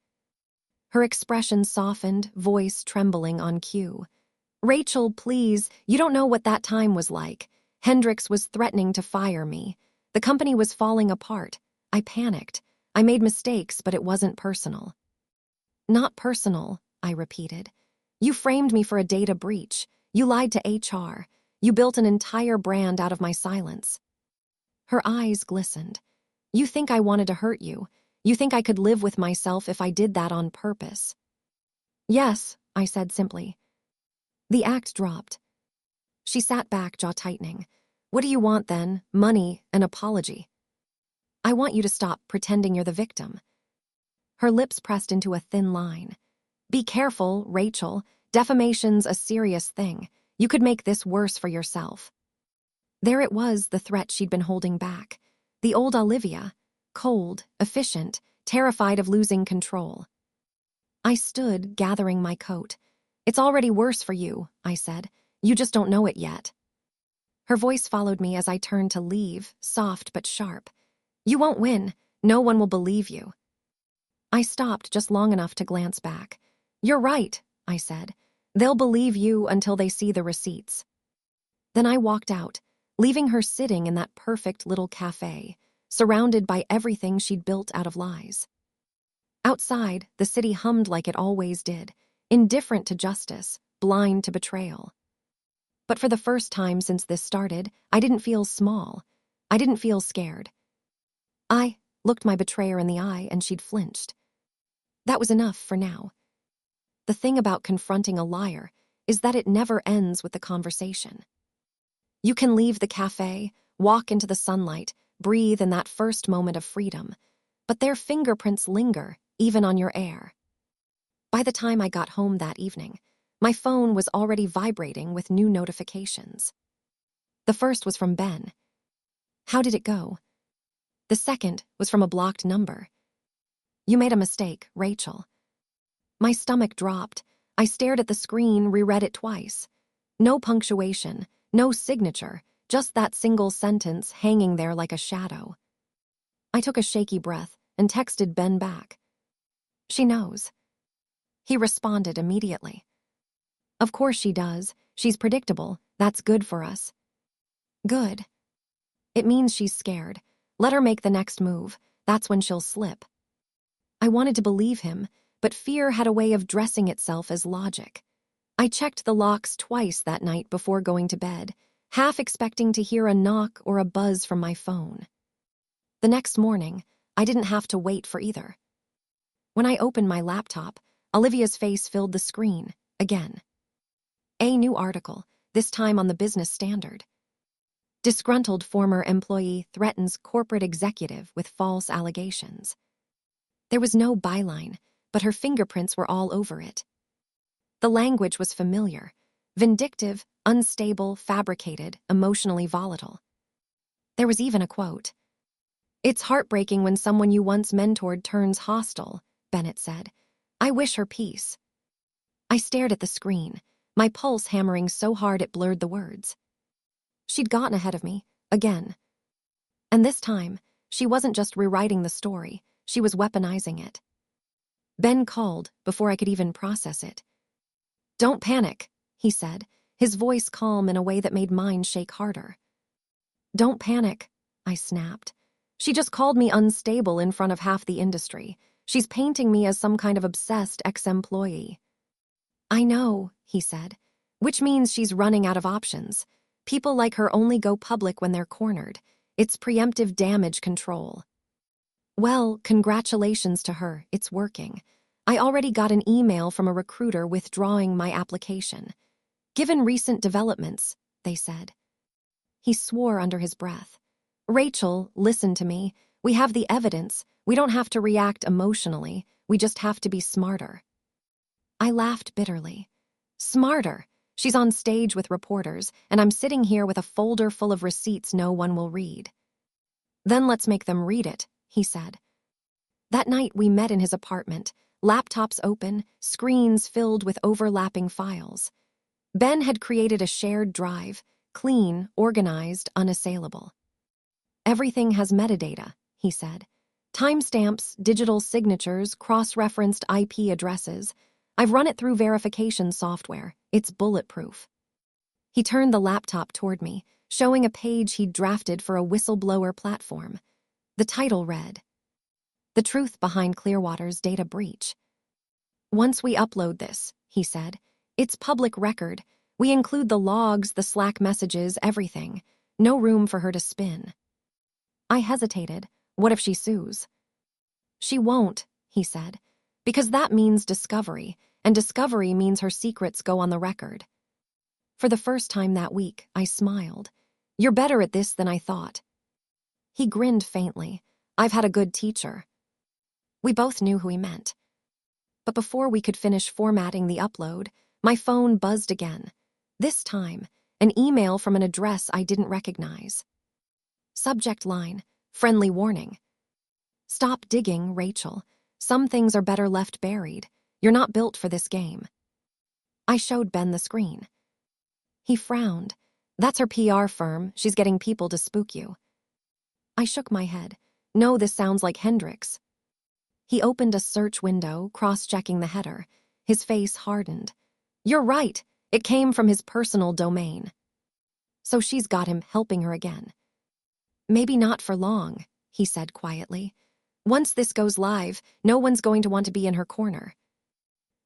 Her expression softened, voice trembling on cue. Rachel, please, you don't know what that time was like. Hendricks was threatening to fire me. The company was falling apart. I panicked. I made mistakes, but it wasn't personal. Not personal, I repeated. You framed me for a data breach. You lied to HR. You built an entire brand out of my silence. Her eyes glistened. You think I wanted to hurt you. You think I could live with myself if I did that on purpose. Yes, I said simply. The act dropped. She sat back, jaw tightening. What do you want then? Money, an apology. I want you to stop pretending you're the victim. Her lips pressed into a thin line. Be careful, Rachel. Defamation's a serious thing. You could make this worse for yourself. There it was, the threat she'd been holding back. The old Olivia, cold, efficient, terrified of losing control. I stood, gathering my coat. It's already worse for you, I said. You just don't know it yet. Her voice followed me as I turned to leave, soft but sharp. You won't win. No one will believe you. I stopped just long enough to glance back. You're right, I said. They'll believe you until they see the receipts. Then I walked out, leaving her sitting in that perfect little cafe, surrounded by everything she'd built out of lies. Outside, the city hummed like it always did, indifferent to justice, blind to betrayal. But for the first time since this started, I didn't feel small. I didn't feel scared. I looked my betrayer in the eye and she'd flinched. That was enough for now. The thing about confronting a liar is that it never ends with the conversation. You can leave the cafe, walk into the sunlight, breathe in that first moment of freedom, but their fingerprints linger, even on your air. By the time I got home that evening, my phone was already vibrating with new notifications. The first was from Ben. How did it go? The second was from a blocked number. You made a mistake, Rachel. My stomach dropped. I stared at the screen, reread it twice. No punctuation, no signature, just that single sentence hanging there like a shadow. I took a shaky breath and texted Ben back. She knows. He responded immediately. Of course she does. She's predictable. That's good for us. Good. It means she's scared. Let her make the next move. That's when she'll slip. I wanted to believe him, but fear had a way of dressing itself as logic. I checked the locks twice that night before going to bed, half expecting to hear a knock or a buzz from my phone. The next morning, I didn't have to wait for either. When I opened my laptop, Olivia's face filled the screen, again. A new article, this time on the Business Standard. Disgruntled former employee threatens corporate executive with false allegations. There was no byline, but her fingerprints were all over it. The language was familiar, vindictive, unstable, fabricated, emotionally volatile. There was even a quote. It's heartbreaking when someone you once mentored turns hostile, Bennett said. I wish her peace. I stared at the screen, my pulse hammering so hard it blurred the words. She'd gotten ahead of me, again. And this time, She wasn't just rewriting the story, she was weaponizing it. Ben called before I could even process it. "Don't panic," he said, his voice calm in a way that made mine shake harder. "Don't panic," I snapped. "She just called me unstable in front of half the industry. She's painting me as some kind of obsessed ex-employee." "I know," he said, "which means she's running out of options. People like her only go public when they're cornered. It's preemptive damage control." "Well, congratulations to her, it's working. I already got an email from a recruiter withdrawing my application. Given recent developments," they said. He swore under his breath. "Rachel, listen to me. We have the evidence. We don't have to react emotionally. We just have to be smarter." I laughed bitterly. Smarter? She's on stage with reporters, and I'm sitting here with a folder full of receipts no one will read. "Then let's make them read it," he said. That night we met in his apartment, laptops open, screens filled with overlapping files. Ben had created a shared drive, clean, organized, unassailable. "Everything has metadata," he said. "Timestamps, digital signatures, cross-referenced IP addresses. I've run it through verification software. It's bulletproof." He turned the laptop toward me, showing a page he'd drafted for a whistleblower platform. The title read, "The Truth Behind Clearwater's Data Breach." "Once we upload this," he said, "it's public record. We include the logs, the Slack messages, everything. No room for her to spin." I hesitated. What if she sues? "She won't," he said, "because that means discovery, and discovery means her secrets go on the record." For the first time that week, I smiled. "You're better at this than I thought." He grinned faintly. "I've had a good teacher." We both knew who he meant. But before we could finish formatting the upload, my phone buzzed again. This time, an email from an address I didn't recognize. Subject line, "Friendly warning. Stop digging, Rachel. Some things are better left buried. You're not built for this game." I showed Ben the screen. He frowned. "That's her PR firm. She's getting people to spook you." I shook my head. "No, this sounds like Hendrix." He opened a search window, cross-checking the header. His face hardened. "You're right. It came from his personal domain." "So she's got him helping her again." "Maybe not for long," he said quietly. "Once this goes live, no one's going to want to be in her corner."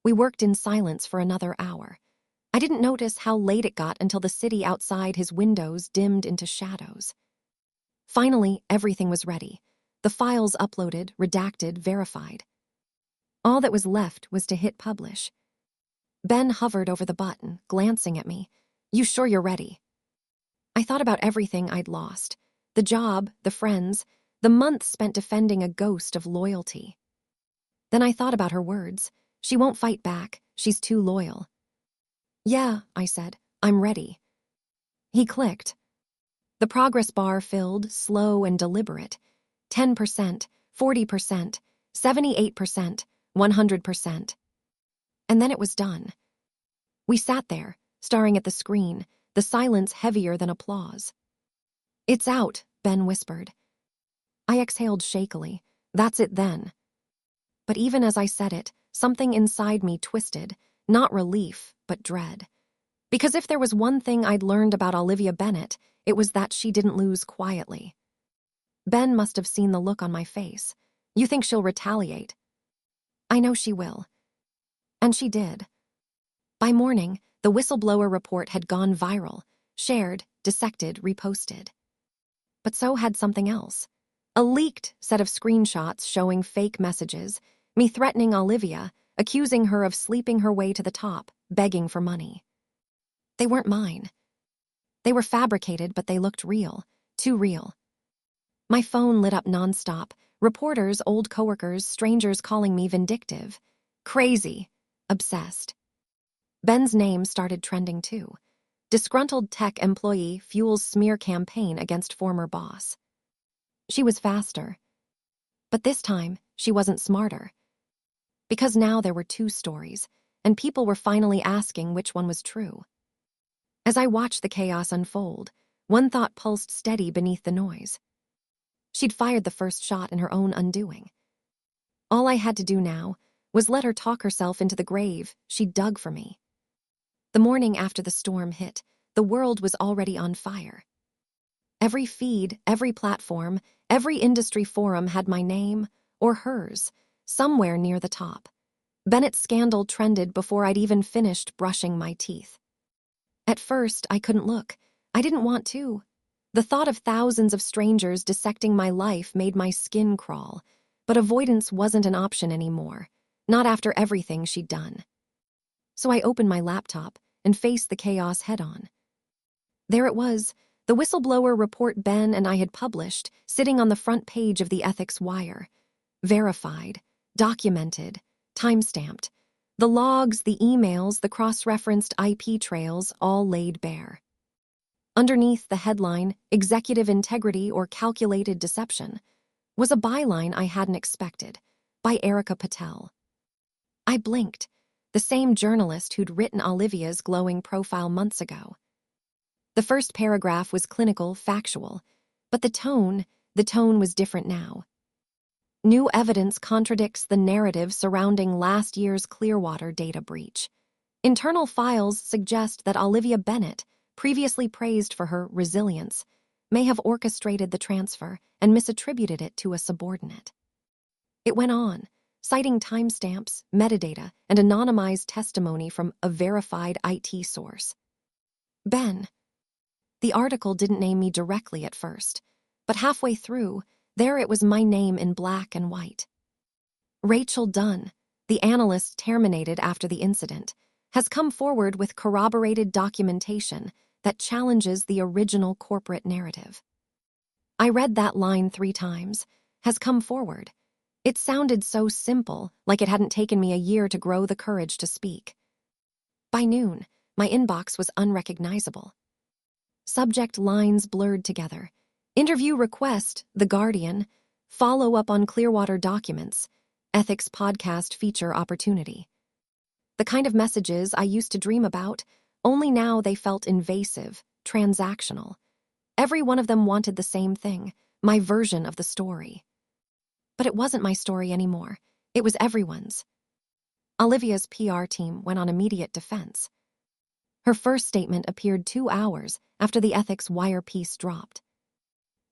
We worked in silence for another hour. I didn't notice how late it got until the city outside his windows dimmed into shadows. Finally, everything was ready. The files uploaded, redacted, verified. All that was left was to hit publish. Ben hovered over the button, glancing at me. "You sure you're ready?" I thought about everything I'd lost. The job, the friends, the months spent defending a ghost of loyalty. Then I thought about her words. She won't fight back. She's too loyal. "Yeah," I said, "I'm ready." He clicked. The progress bar filled, slow and deliberate. 10%, 40%, 78%, 100%. And then it was done. We sat there, staring at the screen, the silence heavier than applause. "It's out," Ben whispered. I exhaled shakily. "That's it then." But even as I said it, something inside me twisted, not relief, but dread. Because if there was one thing I'd learned about Olivia Bennett, it was that she didn't lose quietly. Ben must have seen the look on my face. "You think she'll retaliate?" "I know she will." And she did. By morning, the whistleblower report had gone viral, shared, dissected, reposted. But so had something else. A leaked set of screenshots showing fake messages, me threatening Olivia, accusing her of sleeping her way to the top, begging for money. They weren't mine. They were fabricated, but they looked real, too real. My phone lit up nonstop, reporters, old coworkers, strangers calling me vindictive. Crazy. Obsessed. Ben's name started trending too. Disgruntled tech employee fuels smear campaign against former boss. She was faster. But this time, she wasn't smarter. Because now there were two stories, and people were finally asking which one was true. As I watched the chaos unfold, one thought pulsed steady beneath the noise. She'd fired the first shot in her own undoing. All I had to do now was let her talk herself into the grave she'd dug for me. The morning after the storm hit, the world was already on fire. Every feed, every platform, every industry forum had my name, or hers, somewhere near the top. Bennett's scandal trended before I'd even finished brushing my teeth. At first, I couldn't look. I didn't want to. The thought of thousands of strangers dissecting my life made my skin crawl, but avoidance wasn't an option anymore, not after everything she'd done. So I opened my laptop and faced the chaos head-on. There it was, the whistleblower report Ben and I had published, sitting on the front page of the Ethics Wire. Verified, documented, time-stamped. The logs, the emails, the cross-referenced IP trails, all laid bare. Underneath the headline, Executive Integrity or Calculated Deception, was a byline I hadn't expected, by Erica Patel. I blinked, the same journalist who'd written Olivia's glowing profile months ago. The first paragraph was clinical, factual, but the tone was different now. New evidence contradicts the narrative surrounding last year's Clearwater data breach. Internal files suggest that Olivia Bennett, previously praised for her resilience, may have orchestrated the transfer and misattributed it to a subordinate. It went on, citing timestamps, metadata, and anonymized testimony from a verified IT source. Ben. The article didn't name me directly at first, but halfway through, there it was my name in black and white. Rachel Dunn, the analyst terminated after the incident, has come forward with corroborated documentation that challenges the original corporate narrative. I read that line 3 times, has come forward. It sounded so simple, like it hadn't taken me a year to grow the courage to speak. By noon, my inbox was unrecognizable. Subject lines blurred together. Interview request, The Guardian. Follow up on Clearwater documents. Ethics podcast feature opportunity. The kind of messages I used to dream about, only now they felt invasive, transactional. Every one of them wanted the same thing, my version of the story. But it wasn't my story anymore. It was everyone's. Olivia's PR team went on immediate defense. Her first statement appeared 2 hours after the Ethics Wire piece dropped.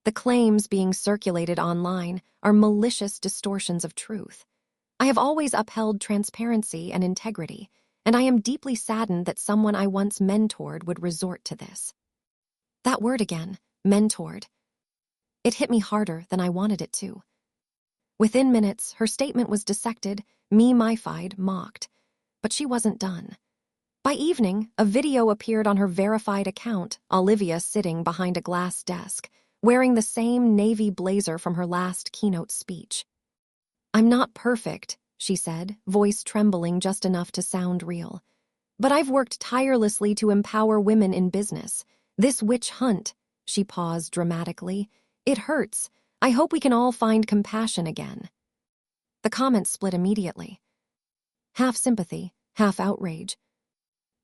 The claims being circulated online are malicious distortions of truth. I have always upheld transparency and integrity, and I am deeply saddened that someone I once mentored would resort to this. That word again, mentored. It hit me harder than I wanted it to. Within minutes, her statement was dissected, me-mified, mocked. But she wasn't done. By evening, a video appeared on her verified account, Olivia sitting behind a glass desk, wearing the same navy blazer from her last keynote speech. "I'm not perfect," she said, voice trembling just enough to sound real. "But I've worked tirelessly to empower women in business. This witch hunt," she paused dramatically, "it hurts. I hope we can all find compassion again." The comments split immediately. Half sympathy, half outrage.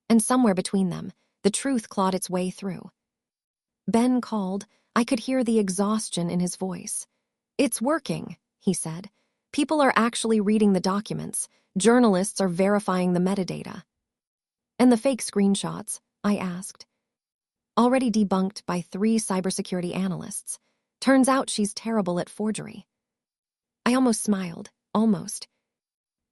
And somewhere between them, the truth clawed its way through. Ben called. I could hear the exhaustion in his voice. "It's working," he said. "People are actually reading the documents. Journalists are verifying the metadata." "And the fake screenshots?" I asked. "Already debunked by 3 cybersecurity analysts. Turns out she's terrible at forgery." I almost smiled, almost.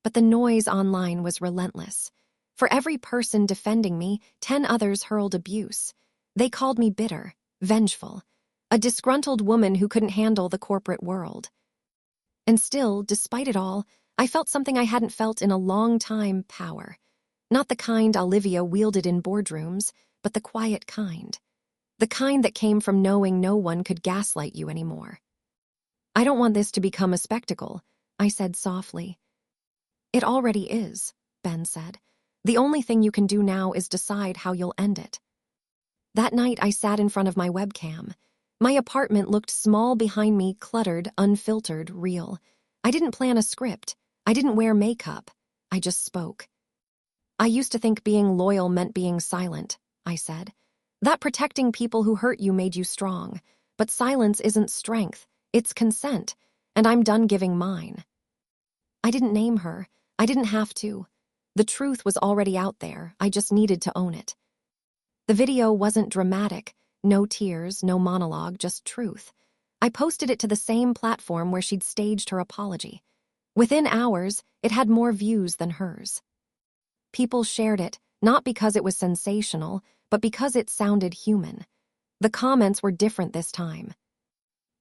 But the noise online was relentless. For every person defending me, 10 others hurled abuse. They called me bitter, vengeful, a disgruntled woman who couldn't handle the corporate world. And still, despite it all, I felt something I hadn't felt in a long time: power. Not the kind Olivia wielded in boardrooms, but the quiet kind. The kind that came from knowing no one could gaslight you anymore. "I don't want this to become a spectacle," I said softly. "It already is," Ben said. "The only thing you can do now is decide how you'll end it." That night I sat in front of my webcam. My apartment looked small behind me, cluttered, unfiltered, real. I didn't plan a script. I didn't wear makeup. I just spoke. "I used to think being loyal meant being silent," I said. "That protecting people who hurt you made you strong. But silence isn't strength. It's consent, and I'm done giving mine. I didn't name her. I didn't have to. The truth was already out there. I just needed to own it. The video wasn't dramatic. No tears, no monologue, just truth. I posted it to the same platform where she'd staged her apology. Within hours, it had more views than hers. People shared it, not because it was sensational, but because it sounded human. The comments were different this time.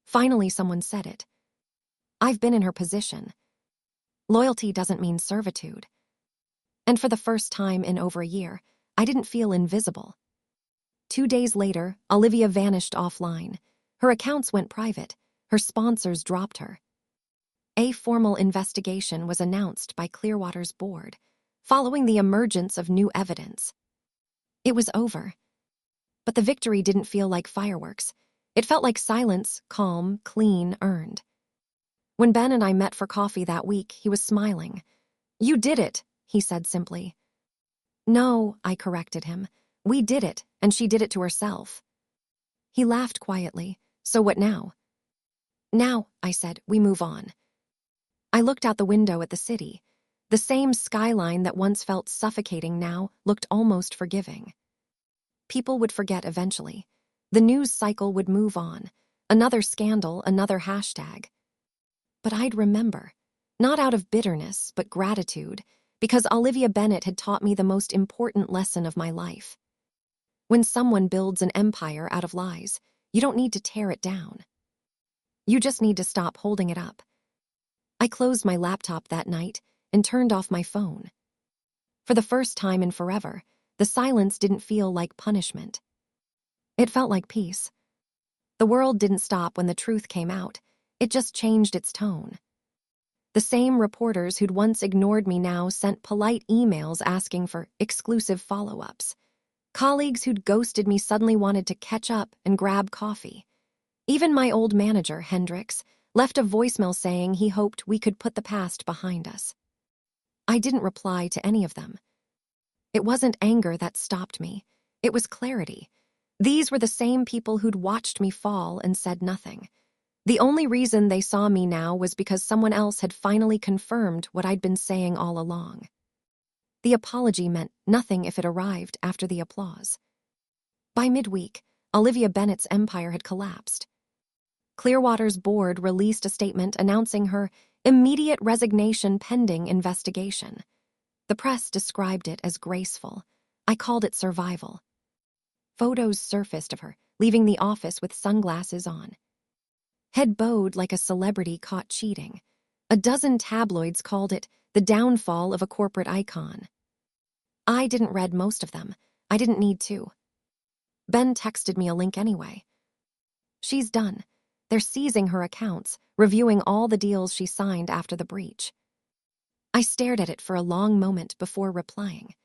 Finally, someone said it. I've been in her position. Loyalty doesn't mean servitude. And for the first time in over a year, I didn't feel invisible. 2 days later, Olivia vanished offline. Her accounts went private. Her sponsors dropped her. A formal investigation was announced by Clearwater's board, following the emergence of new evidence. It was over. But the victory didn't feel like fireworks. It felt like silence, calm, clean, earned. When Ben and I met for coffee that week, he was smiling. "You did it," he said simply. "No," I corrected him. "We did it, and she did it to herself." He laughed quietly. "So what now?" "Now," I said, "we move on." I looked out the window at the city. The same skyline that once felt suffocating now looked almost forgiving. People would forget eventually. The news cycle would move on. Another scandal, another hashtag. But I'd remember. Not out of bitterness, but gratitude, because Olivia Bennett had taught me the most important lesson of my life. When someone builds an empire out of lies, you don't need to tear it down. You just need to stop holding it up. I closed my laptop that night and turned off my phone. For the first time in forever, the silence didn't feel like punishment. It felt like peace. The world didn't stop when the truth came out. It just changed its tone. The same reporters who'd once ignored me now sent polite emails asking for exclusive follow-ups. Colleagues who'd ghosted me suddenly wanted to catch up and grab coffee. Even my old manager, Hendricks, left a voicemail saying he hoped we could put the past behind us. I didn't reply to any of them. It wasn't anger that stopped me. It was clarity. These were the same people who'd watched me fall and said nothing. The only reason they saw me now was because someone else had finally confirmed what I'd been saying all along. The apology meant nothing if it arrived after the applause. By midweek, Olivia Bennett's empire had collapsed. Clearwater's board released a statement announcing her immediate resignation pending investigation. The press described it as graceful. I called it survival. Photos surfaced of her, leaving the office with sunglasses on. Head bowed like a celebrity caught cheating. A dozen tabloids called it the downfall of a corporate icon. I didn't read most of them. I didn't need to. Ben texted me a link anyway. She's done. They're seizing her accounts, reviewing all the deals she signed after the breach. I stared at it for a long moment before replying.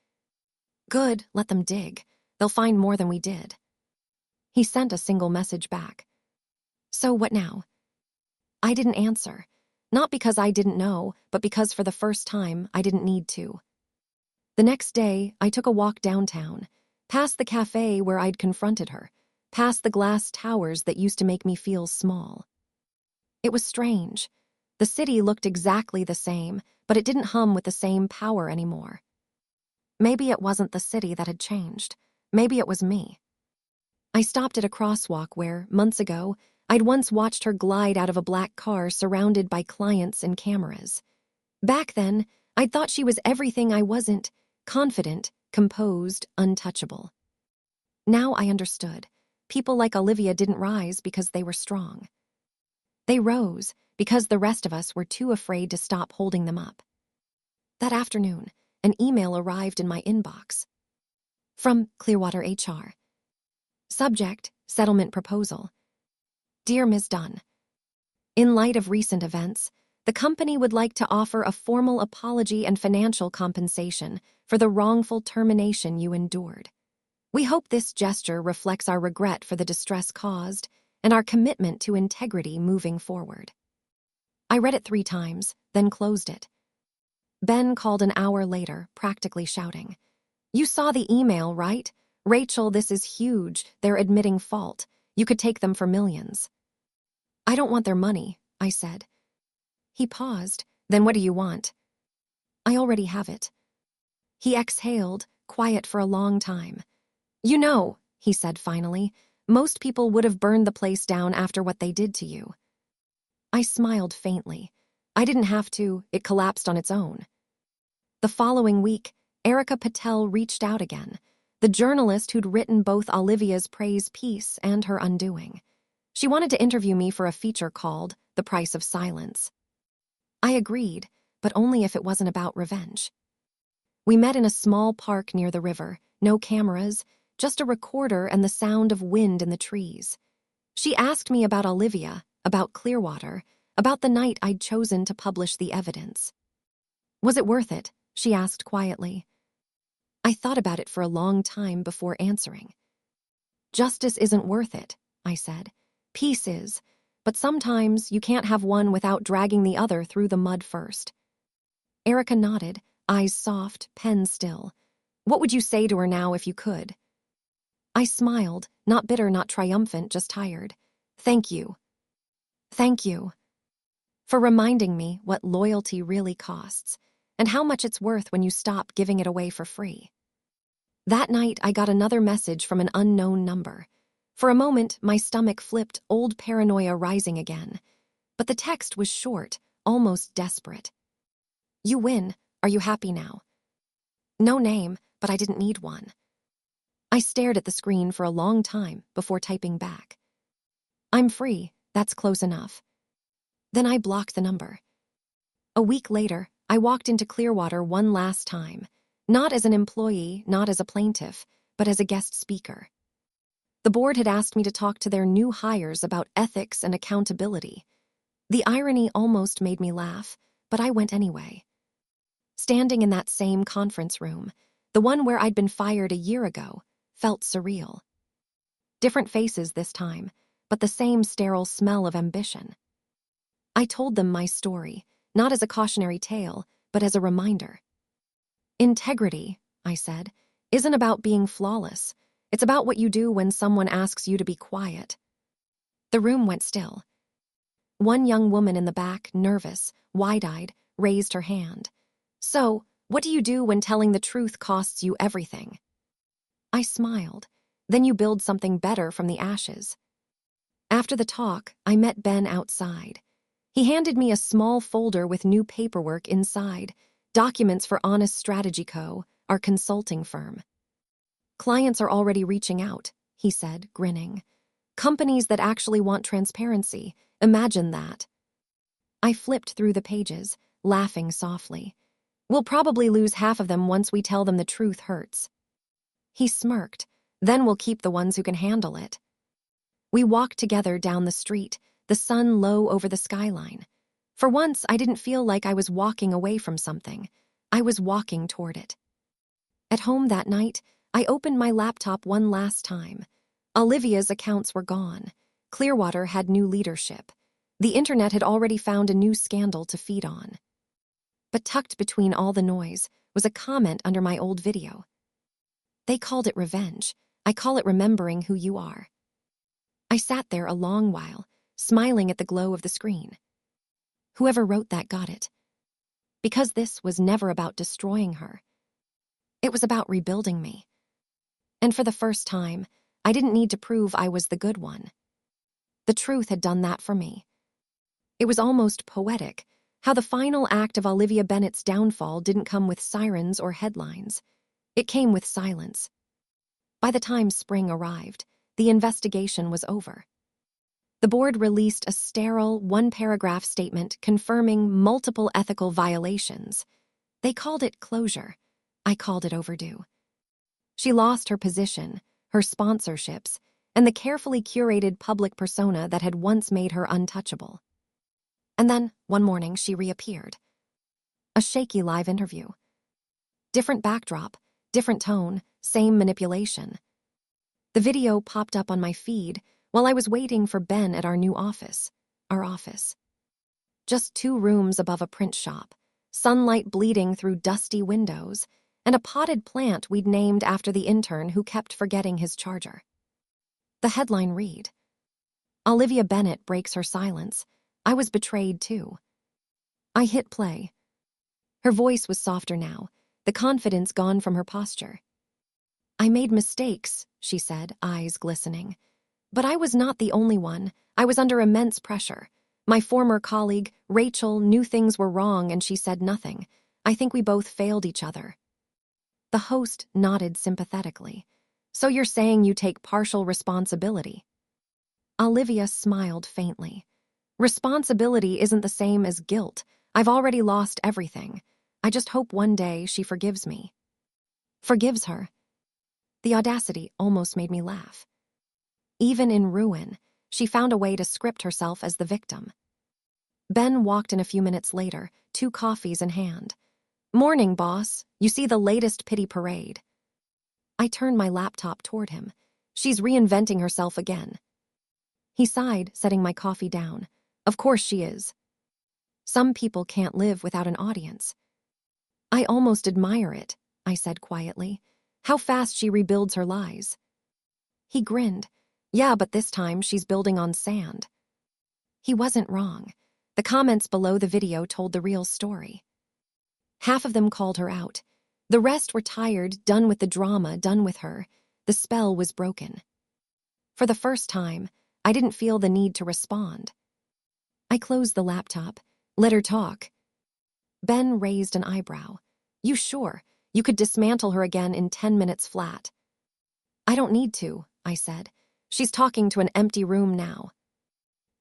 Good, let them dig. They'll find more than we did. He sent a single message back. So what now? I didn't answer. Not because I didn't know, but because for the first time, I didn't need to. The next day, I took a walk downtown, past the cafe where I'd confronted her, past the glass towers that used to make me feel small. It was strange. The city looked exactly the same, but it didn't hum with the same power anymore. Maybe it wasn't the city that had changed. Maybe it was me. I stopped at a crosswalk where, months ago, I'd once watched her glide out of a black car surrounded by clients and cameras. Back then, I'd thought she was everything I wasn't: confident, composed, untouchable. Now I understood. People like Olivia didn't rise because they were strong. They rose because the rest of us were too afraid to stop holding them up. That afternoon, an email arrived in my inbox. From Clearwater HR. Subject, settlement proposal. Dear Ms. Dunn, in light of recent events, the company would like to offer a formal apology and financial compensation for the wrongful termination you endured. We hope this gesture reflects our regret for the distress caused and our commitment to integrity moving forward. I read it 3 times, then closed it. Ben called an hour later, practically shouting, "You saw the email, right? Rachel, this is huge. They're admitting fault. You could take them for millions." I don't want their money, I said. He paused. Then what do you want? I already have it. He exhaled, quiet for a long time. You know, he said finally, most people would have burned the place down after what they did to you. I smiled faintly. I didn't have to, it collapsed on its own. The following week, Erica Patel reached out again, the journalist who'd written both Olivia's praise piece and her undoing. She wanted to interview me for a feature called The Price of Silence. I agreed, but only if it wasn't about revenge. We met in a small park near the river, no cameras, just a recorder and the sound of wind in the trees. She asked me about Olivia, about Clearwater, about the night I'd chosen to publish the evidence. Was it worth it? She asked quietly. I thought about it for a long time before answering. Justice isn't worth it, I said. Peace is, but sometimes you can't have one without dragging the other through the mud first. Erica nodded, eyes soft, pen still. What would you say to her now if you could? I smiled, not bitter, not triumphant, just tired. Thank you. Thank you. For reminding me what loyalty really costs, and how much it's worth when you stop giving it away for free. That night, I got another message from an unknown number. For a moment, my stomach flipped, old paranoia rising again. But the text was short, almost desperate. You win. Are you happy now? No name, but I didn't need one. I stared at the screen for a long time before typing back. I'm free, that's close enough. Then I blocked the number. A week later, I walked into Clearwater one last time, not as an employee, not as a plaintiff, but as a guest speaker. The board had asked me to talk to their new hires about ethics and accountability. The irony almost made me laugh, but I went anyway. Standing in that same conference room, the one where I'd been fired a year ago, felt surreal. Different faces this time, but the same sterile smell of ambition. I told them my story, not as a cautionary tale, but as a reminder. Integrity, I said, isn't about being flawless. It's about what you do when someone asks you to be quiet. The room went still. One young woman in the back, nervous, wide-eyed, raised her hand. So, what do you do when telling the truth costs you everything? I smiled. Then you build something better from the ashes. After the talk, I met Ben outside. He handed me a small folder with new paperwork inside, documents for Honest Strategy Co., our consulting firm. Clients are already reaching out, he said, grinning. Companies that actually want transparency. Imagine that. I flipped through the pages, laughing softly. We'll probably lose half of them once we tell them the truth hurts. He smirked. Then we'll keep the ones who can handle it. We walked together down the street, the sun low over the skyline. For once, I didn't feel like I was walking away from something. I was walking toward it. At home that night, I opened my laptop one last time. Olivia's accounts were gone. Clearwater had new leadership. The internet had already found a new scandal to feed on. But tucked between all the noise was a comment under my old video. They called it revenge. I call it remembering who you are. I sat there a long while, smiling at the glow of the screen. Whoever wrote that got it. Because this was never about destroying her. It was about rebuilding me. And for the first time, I didn't need to prove I was the good one. The truth had done that for me. It was almost poetic, how the final act of Olivia Bennett's downfall didn't come with sirens or headlines. It came with silence. By the time spring arrived, the investigation was over. The board released a sterile, one-paragraph statement confirming multiple ethical violations. They called it closure. I called it overdue. She lost her position, her sponsorships, and the carefully curated public persona that had once made her untouchable. And then, one morning, she reappeared. A shaky live interview. Different backdrop, different tone, same manipulation. The video popped up on my feed while I was waiting for Ben at our new office, our office. Just 2 rooms above a print shop, sunlight bleeding through dusty windows, and a potted plant we'd named after the intern who kept forgetting his charger. The headline read, Olivia Bennett breaks her silence. I was betrayed too. I hit play. Her voice was softer now, the confidence gone from her posture. I made mistakes, she said, eyes glistening. But I was not the only one. I was under immense pressure. My former colleague, Rachel, knew things were wrong and she said nothing. I think we both failed each other. The host nodded sympathetically. So you're saying you take partial responsibility? Olivia smiled faintly. Responsibility isn't the same as guilt. I've already lost everything. I just hope one day she forgives me. Forgives her? The audacity almost made me laugh. Even in ruin, she found a way to script herself as the victim. Ben walked in a few minutes later, 2 coffees in hand. Morning, boss. You see the latest pity parade. I turned my laptop toward him. She's reinventing herself again. He sighed, setting my coffee down. Of course she is. Some people can't live without an audience. I almost admire it, I said quietly. How fast she rebuilds her lies. He grinned. Yeah, but this time she's building on sand. He wasn't wrong. The comments below the video told the real story. Half of them called her out. The rest were tired, done with the drama, done with her. The spell was broken. For the first time, I didn't feel the need to respond. I closed the laptop. Let her talk. Ben raised an eyebrow. You sure? You could dismantle her again in 10 minutes flat. I don't need to, I said. She's talking to an empty room now.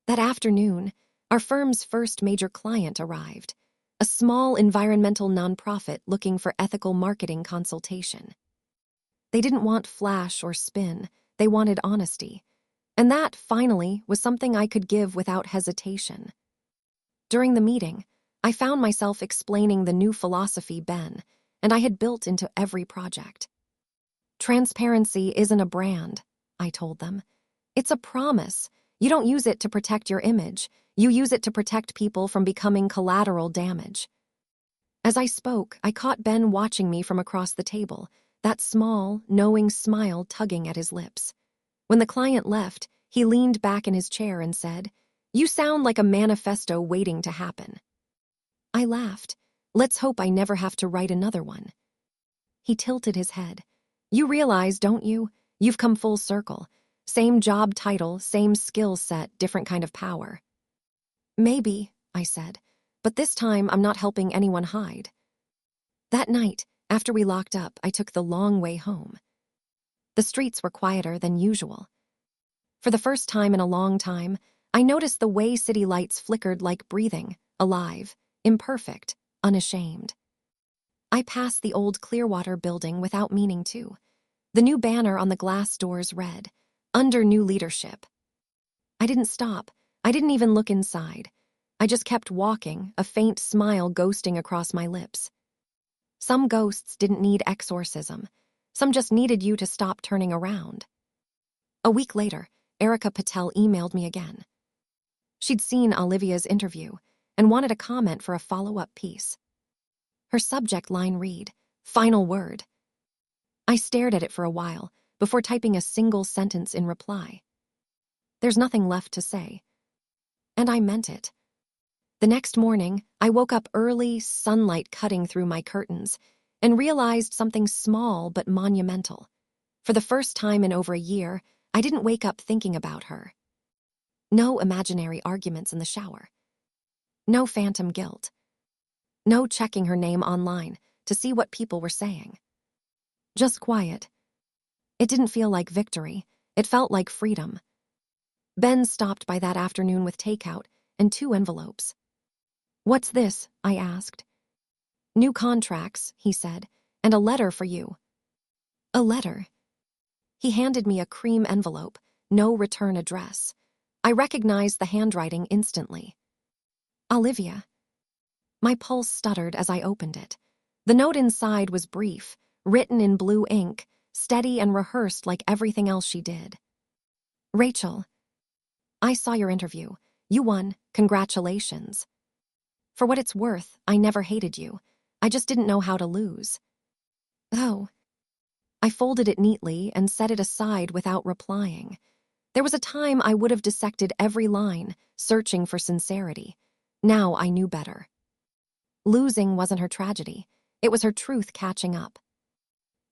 That afternoon, our firm's first major client arrived, a small environmental nonprofit looking for ethical marketing consultation. They didn't want flash or spin, they wanted honesty. And that, finally, was something I could give without hesitation. During the meeting, I found myself explaining the new philosophy Ben and I had built into every project. Transparency isn't a brand, I told them. It's a promise. You don't use it to protect your image. You use it to protect people from becoming collateral damage. As I spoke, I caught Ben watching me from across the table, that small, knowing smile tugging at his lips. When the client left, he leaned back in his chair and said, You sound like a manifesto waiting to happen. I laughed. Let's hope I never have to write another one. He tilted his head. You realize, don't you? You've come full circle. Same job title, same skill set, different kind of power. Maybe, I said, but this time I'm not helping anyone hide. That night, after we locked up, I took the long way home. The streets were quieter than usual. For the first time in a long time, I noticed the way city lights flickered like breathing, alive, imperfect, unashamed. I passed the old Clearwater building without meaning to. The new banner on the glass doors read, Under New Leadership. I didn't stop. I didn't even look inside. I just kept walking, a faint smile ghosting across my lips. Some ghosts didn't need exorcism. Some just needed you to stop turning around. A week later, Erica Patel emailed me again. She'd seen Olivia's interview and wanted a comment for a follow-up piece. Her subject line read, Final word. I stared at it for a while before typing a single sentence in reply. There's nothing left to say. And I meant it. The next morning, I woke up early, sunlight cutting through my curtains, and realized something small but monumental. For the first time in over a year, I didn't wake up thinking about her. No imaginary arguments in the shower. No phantom guilt. No checking her name online to see what people were saying. Just quiet. It didn't feel like victory. It felt like freedom. Ben stopped by that afternoon with takeout and 2 envelopes. What's this? I asked. New contracts, he said, and a letter for you. A letter? He handed me a cream envelope, no return address. I recognized the handwriting instantly. Olivia. My pulse stuttered as I opened it. The note inside was brief, written in blue ink, steady and rehearsed like everything else she did. Rachel. I saw your interview. You won. Congratulations. For what it's worth, I never hated you. I just didn't know how to lose. Oh. I folded it neatly and set it aside without replying. There was a time I would have dissected every line, searching for sincerity. Now I knew better. Losing wasn't her tragedy. It was her truth catching up.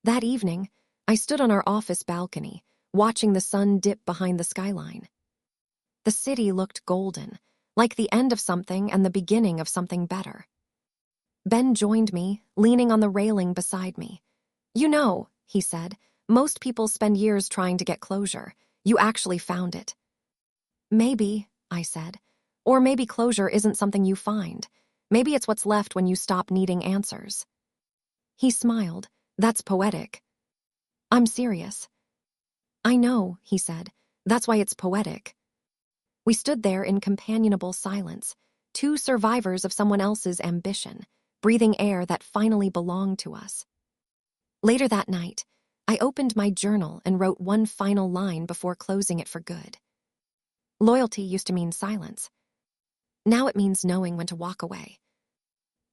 That evening, I stood on our office balcony, watching the sun dip behind the skyline. The city looked golden, like the end of something and the beginning of something better. Ben joined me, leaning on the railing beside me. "You know," he said, "most people spend years trying to get closure. You actually found it." "Maybe," I said. "Or maybe closure isn't something you find. Maybe it's what's left when you stop needing answers." He smiled. "That's poetic." "I'm serious." "I know," he said. "That's why it's poetic." We stood there in companionable silence, two survivors of someone else's ambition, breathing air that finally belonged to us. Later that night, I opened my journal and wrote one final line before closing it for good. Loyalty used to mean silence. Now it means knowing when to walk away.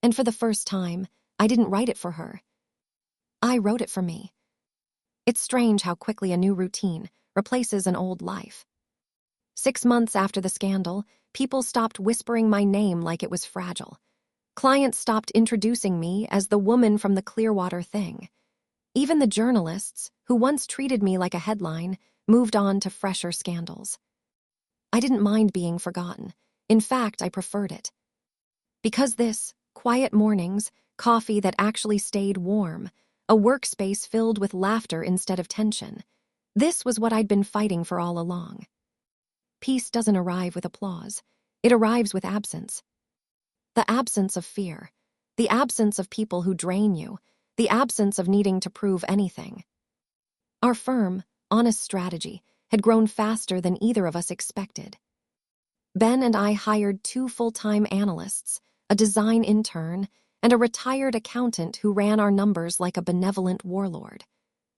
And for the first time, I didn't write it for her. I wrote it for me. It's strange how quickly a new routine replaces an old life. 6 months after the scandal, people stopped whispering my name like it was fragile. Clients stopped introducing me as the woman from the Clearwater thing. Even the journalists, who once treated me like a headline, moved on to fresher scandals. I didn't mind being forgotten. In fact, I preferred it. Because this, quiet mornings, coffee that actually stayed warm, a workspace filled with laughter instead of tension. This was what I'd been fighting for all along. Peace doesn't arrive with applause. It arrives with absence. The absence of fear. The absence of people who drain you. The absence of needing to prove anything. Our firm, Honest Strategy, had grown faster than either of us expected. Ben and I hired 2 full-time analysts, a design intern, and a retired accountant who ran our numbers like a benevolent warlord.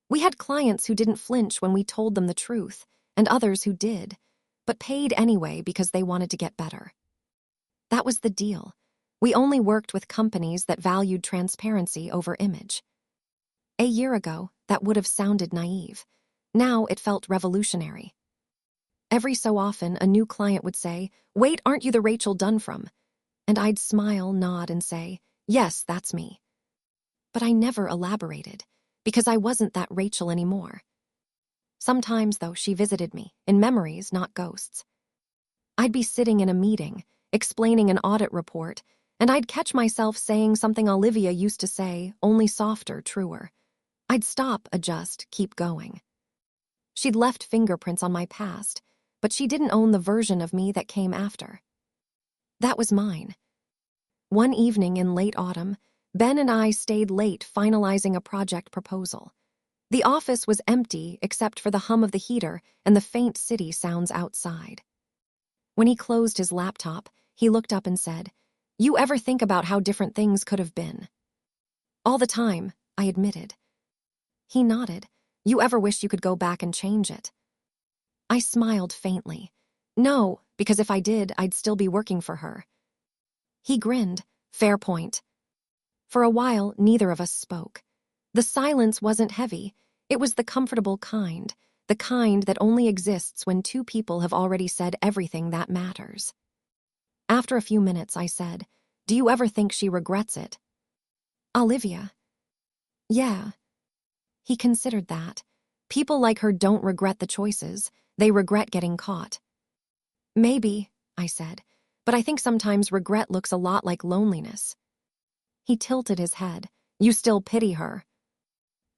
We had clients who didn't flinch when we told them the truth, and others who did, but paid anyway because they wanted to get better. That was the deal. We only worked with companies that valued transparency over image. A year ago, that would have sounded naive. Now it felt revolutionary. Every so often, a new client would say, "Wait, aren't you the Rachel Dunfrom?" And I'd smile, nod, and say, "Yes, that's me." But I never elaborated, because I wasn't that Rachel anymore. Sometimes, though, she visited me, in memories, not ghosts. I'd be sitting in a meeting, explaining an audit report, and I'd catch myself saying something Olivia used to say, only softer, truer. I'd stop, adjust, keep going. She'd left fingerprints on my past, but she didn't own the version of me that came after. That was mine. One evening in late autumn, Ben and I stayed late finalizing a project proposal. The office was empty except for the hum of the heater and the faint city sounds outside. When he closed his laptop, he looked up and said, "You ever think about how different things could have been?" "All the time," I admitted. He nodded. "You ever wish you could go back and change it?" I smiled faintly. "No, because if I did, I'd still be working for her." He grinned. "Fair point." For a while, neither of us spoke. The silence wasn't heavy. It was the comfortable kind, the kind that only exists when two people have already said everything that matters. After a few minutes, I said, "Do you ever think she regrets it?" "Olivia?" "Yeah." He considered that. People like her don't regret the choices. They regret getting caught. "Maybe," I said, "but I think sometimes regret looks a lot like loneliness." He tilted his head. "You still pity her?"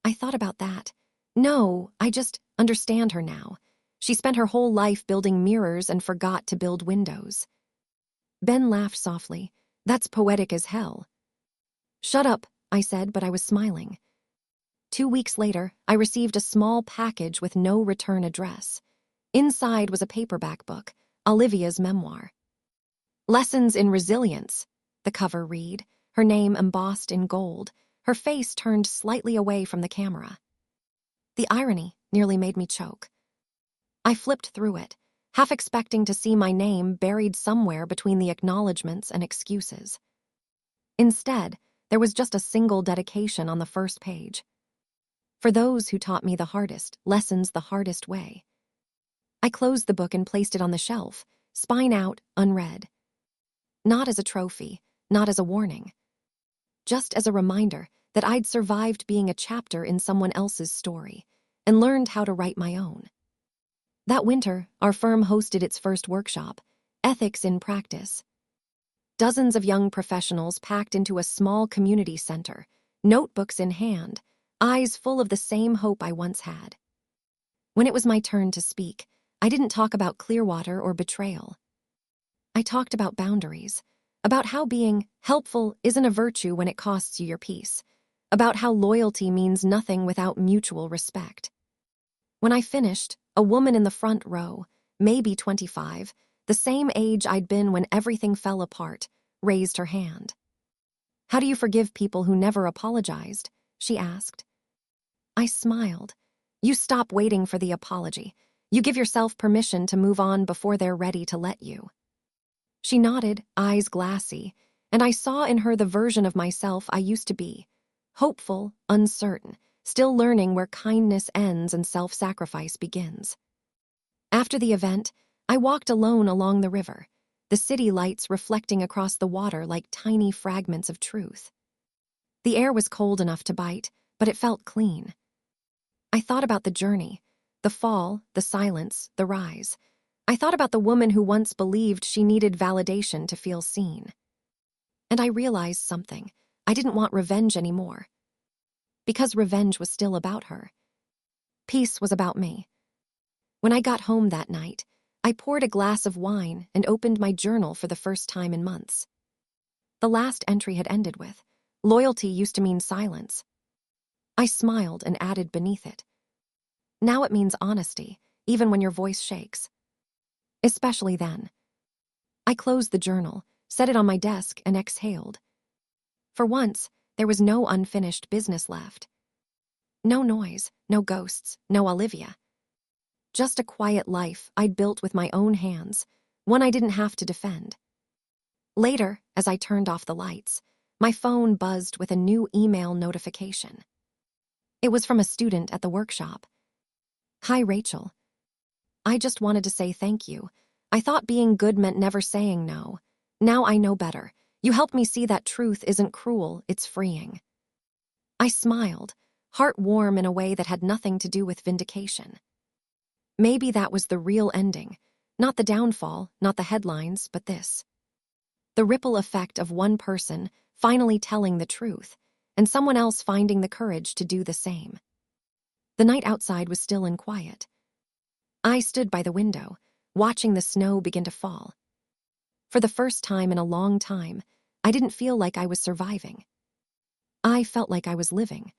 I thought about that. No, I just understand her now. She spent her whole life building mirrors and forgot to build windows. Ben laughed softly. "That's poetic as hell." "Shut up," I said, but I was smiling. 2 weeks later, I received a small package with no return address. Inside was a paperback book, Olivia's memoir. "Lessons in Resilience," the cover read, her name embossed in gold, her face turned slightly away from the camera. The irony nearly made me choke. I flipped through it, half expecting to see my name buried somewhere between the acknowledgments and excuses. Instead, there was just a single dedication on the first page. "For those who taught me the hardest lessons the hardest way." I closed the book and placed it on the shelf, spine out, unread. Not as a trophy, not as a warning. Just as a reminder that I'd survived being a chapter in someone else's story and learned how to write my own. That winter, our firm hosted its first workshop, Ethics in Practice. Dozens of young professionals packed into a small community center, notebooks in hand, eyes full of the same hope I once had. When it was my turn to speak, I didn't talk about Clearwater or betrayal. I talked about boundaries, about how being helpful isn't a virtue when it costs you your peace, about how loyalty means nothing without mutual respect. When I finished, a woman in the front row, maybe 25, the same age I'd been when everything fell apart, raised her hand. "How do you forgive people who never apologized?" she asked. I smiled. "You stop waiting for the apology. You give yourself permission to move on before they're ready to let you." She nodded, eyes glassy, and I saw in her the version of myself I used to be. Hopeful, uncertain, still learning where kindness ends and self-sacrifice begins. After the event, I walked alone along the river, the city lights reflecting across the water like tiny fragments of truth. The air was cold enough to bite, but it felt clean. I thought about the journey, the fall, the silence, the rise. I thought about the woman who once believed she needed validation to feel seen. And I realized something. I didn't want revenge anymore. Because revenge was still about her. Peace was about me. When I got home that night, I poured a glass of wine and opened my journal for the first time in months. The last entry had ended with, "Loyalty used to mean silence." I smiled and added beneath it, "Now it means honesty, even when your voice shakes." Especially then. I closed the journal, set it on my desk, and exhaled. For once, there was no unfinished business left. No noise, no ghosts, no Olivia. Just a quiet life I'd built with my own hands, one I didn't have to defend. Later, as I turned off the lights, my phone buzzed with a new email notification. It was from a student at the workshop. "Hi, Rachel. I just wanted to say thank you. I thought being good meant never saying no. Now I know better. You helped me see that truth isn't cruel, it's freeing." I smiled, heart warm in a way that had nothing to do with vindication. Maybe that was the real ending. Not the downfall, not the headlines, but this. The ripple effect of one person finally telling the truth, and someone else finding the courage to do the same. The night outside was still and quiet. I stood by the window, watching the snow begin to fall. For the first time in a long time, I didn't feel like I was surviving. I felt like I was living,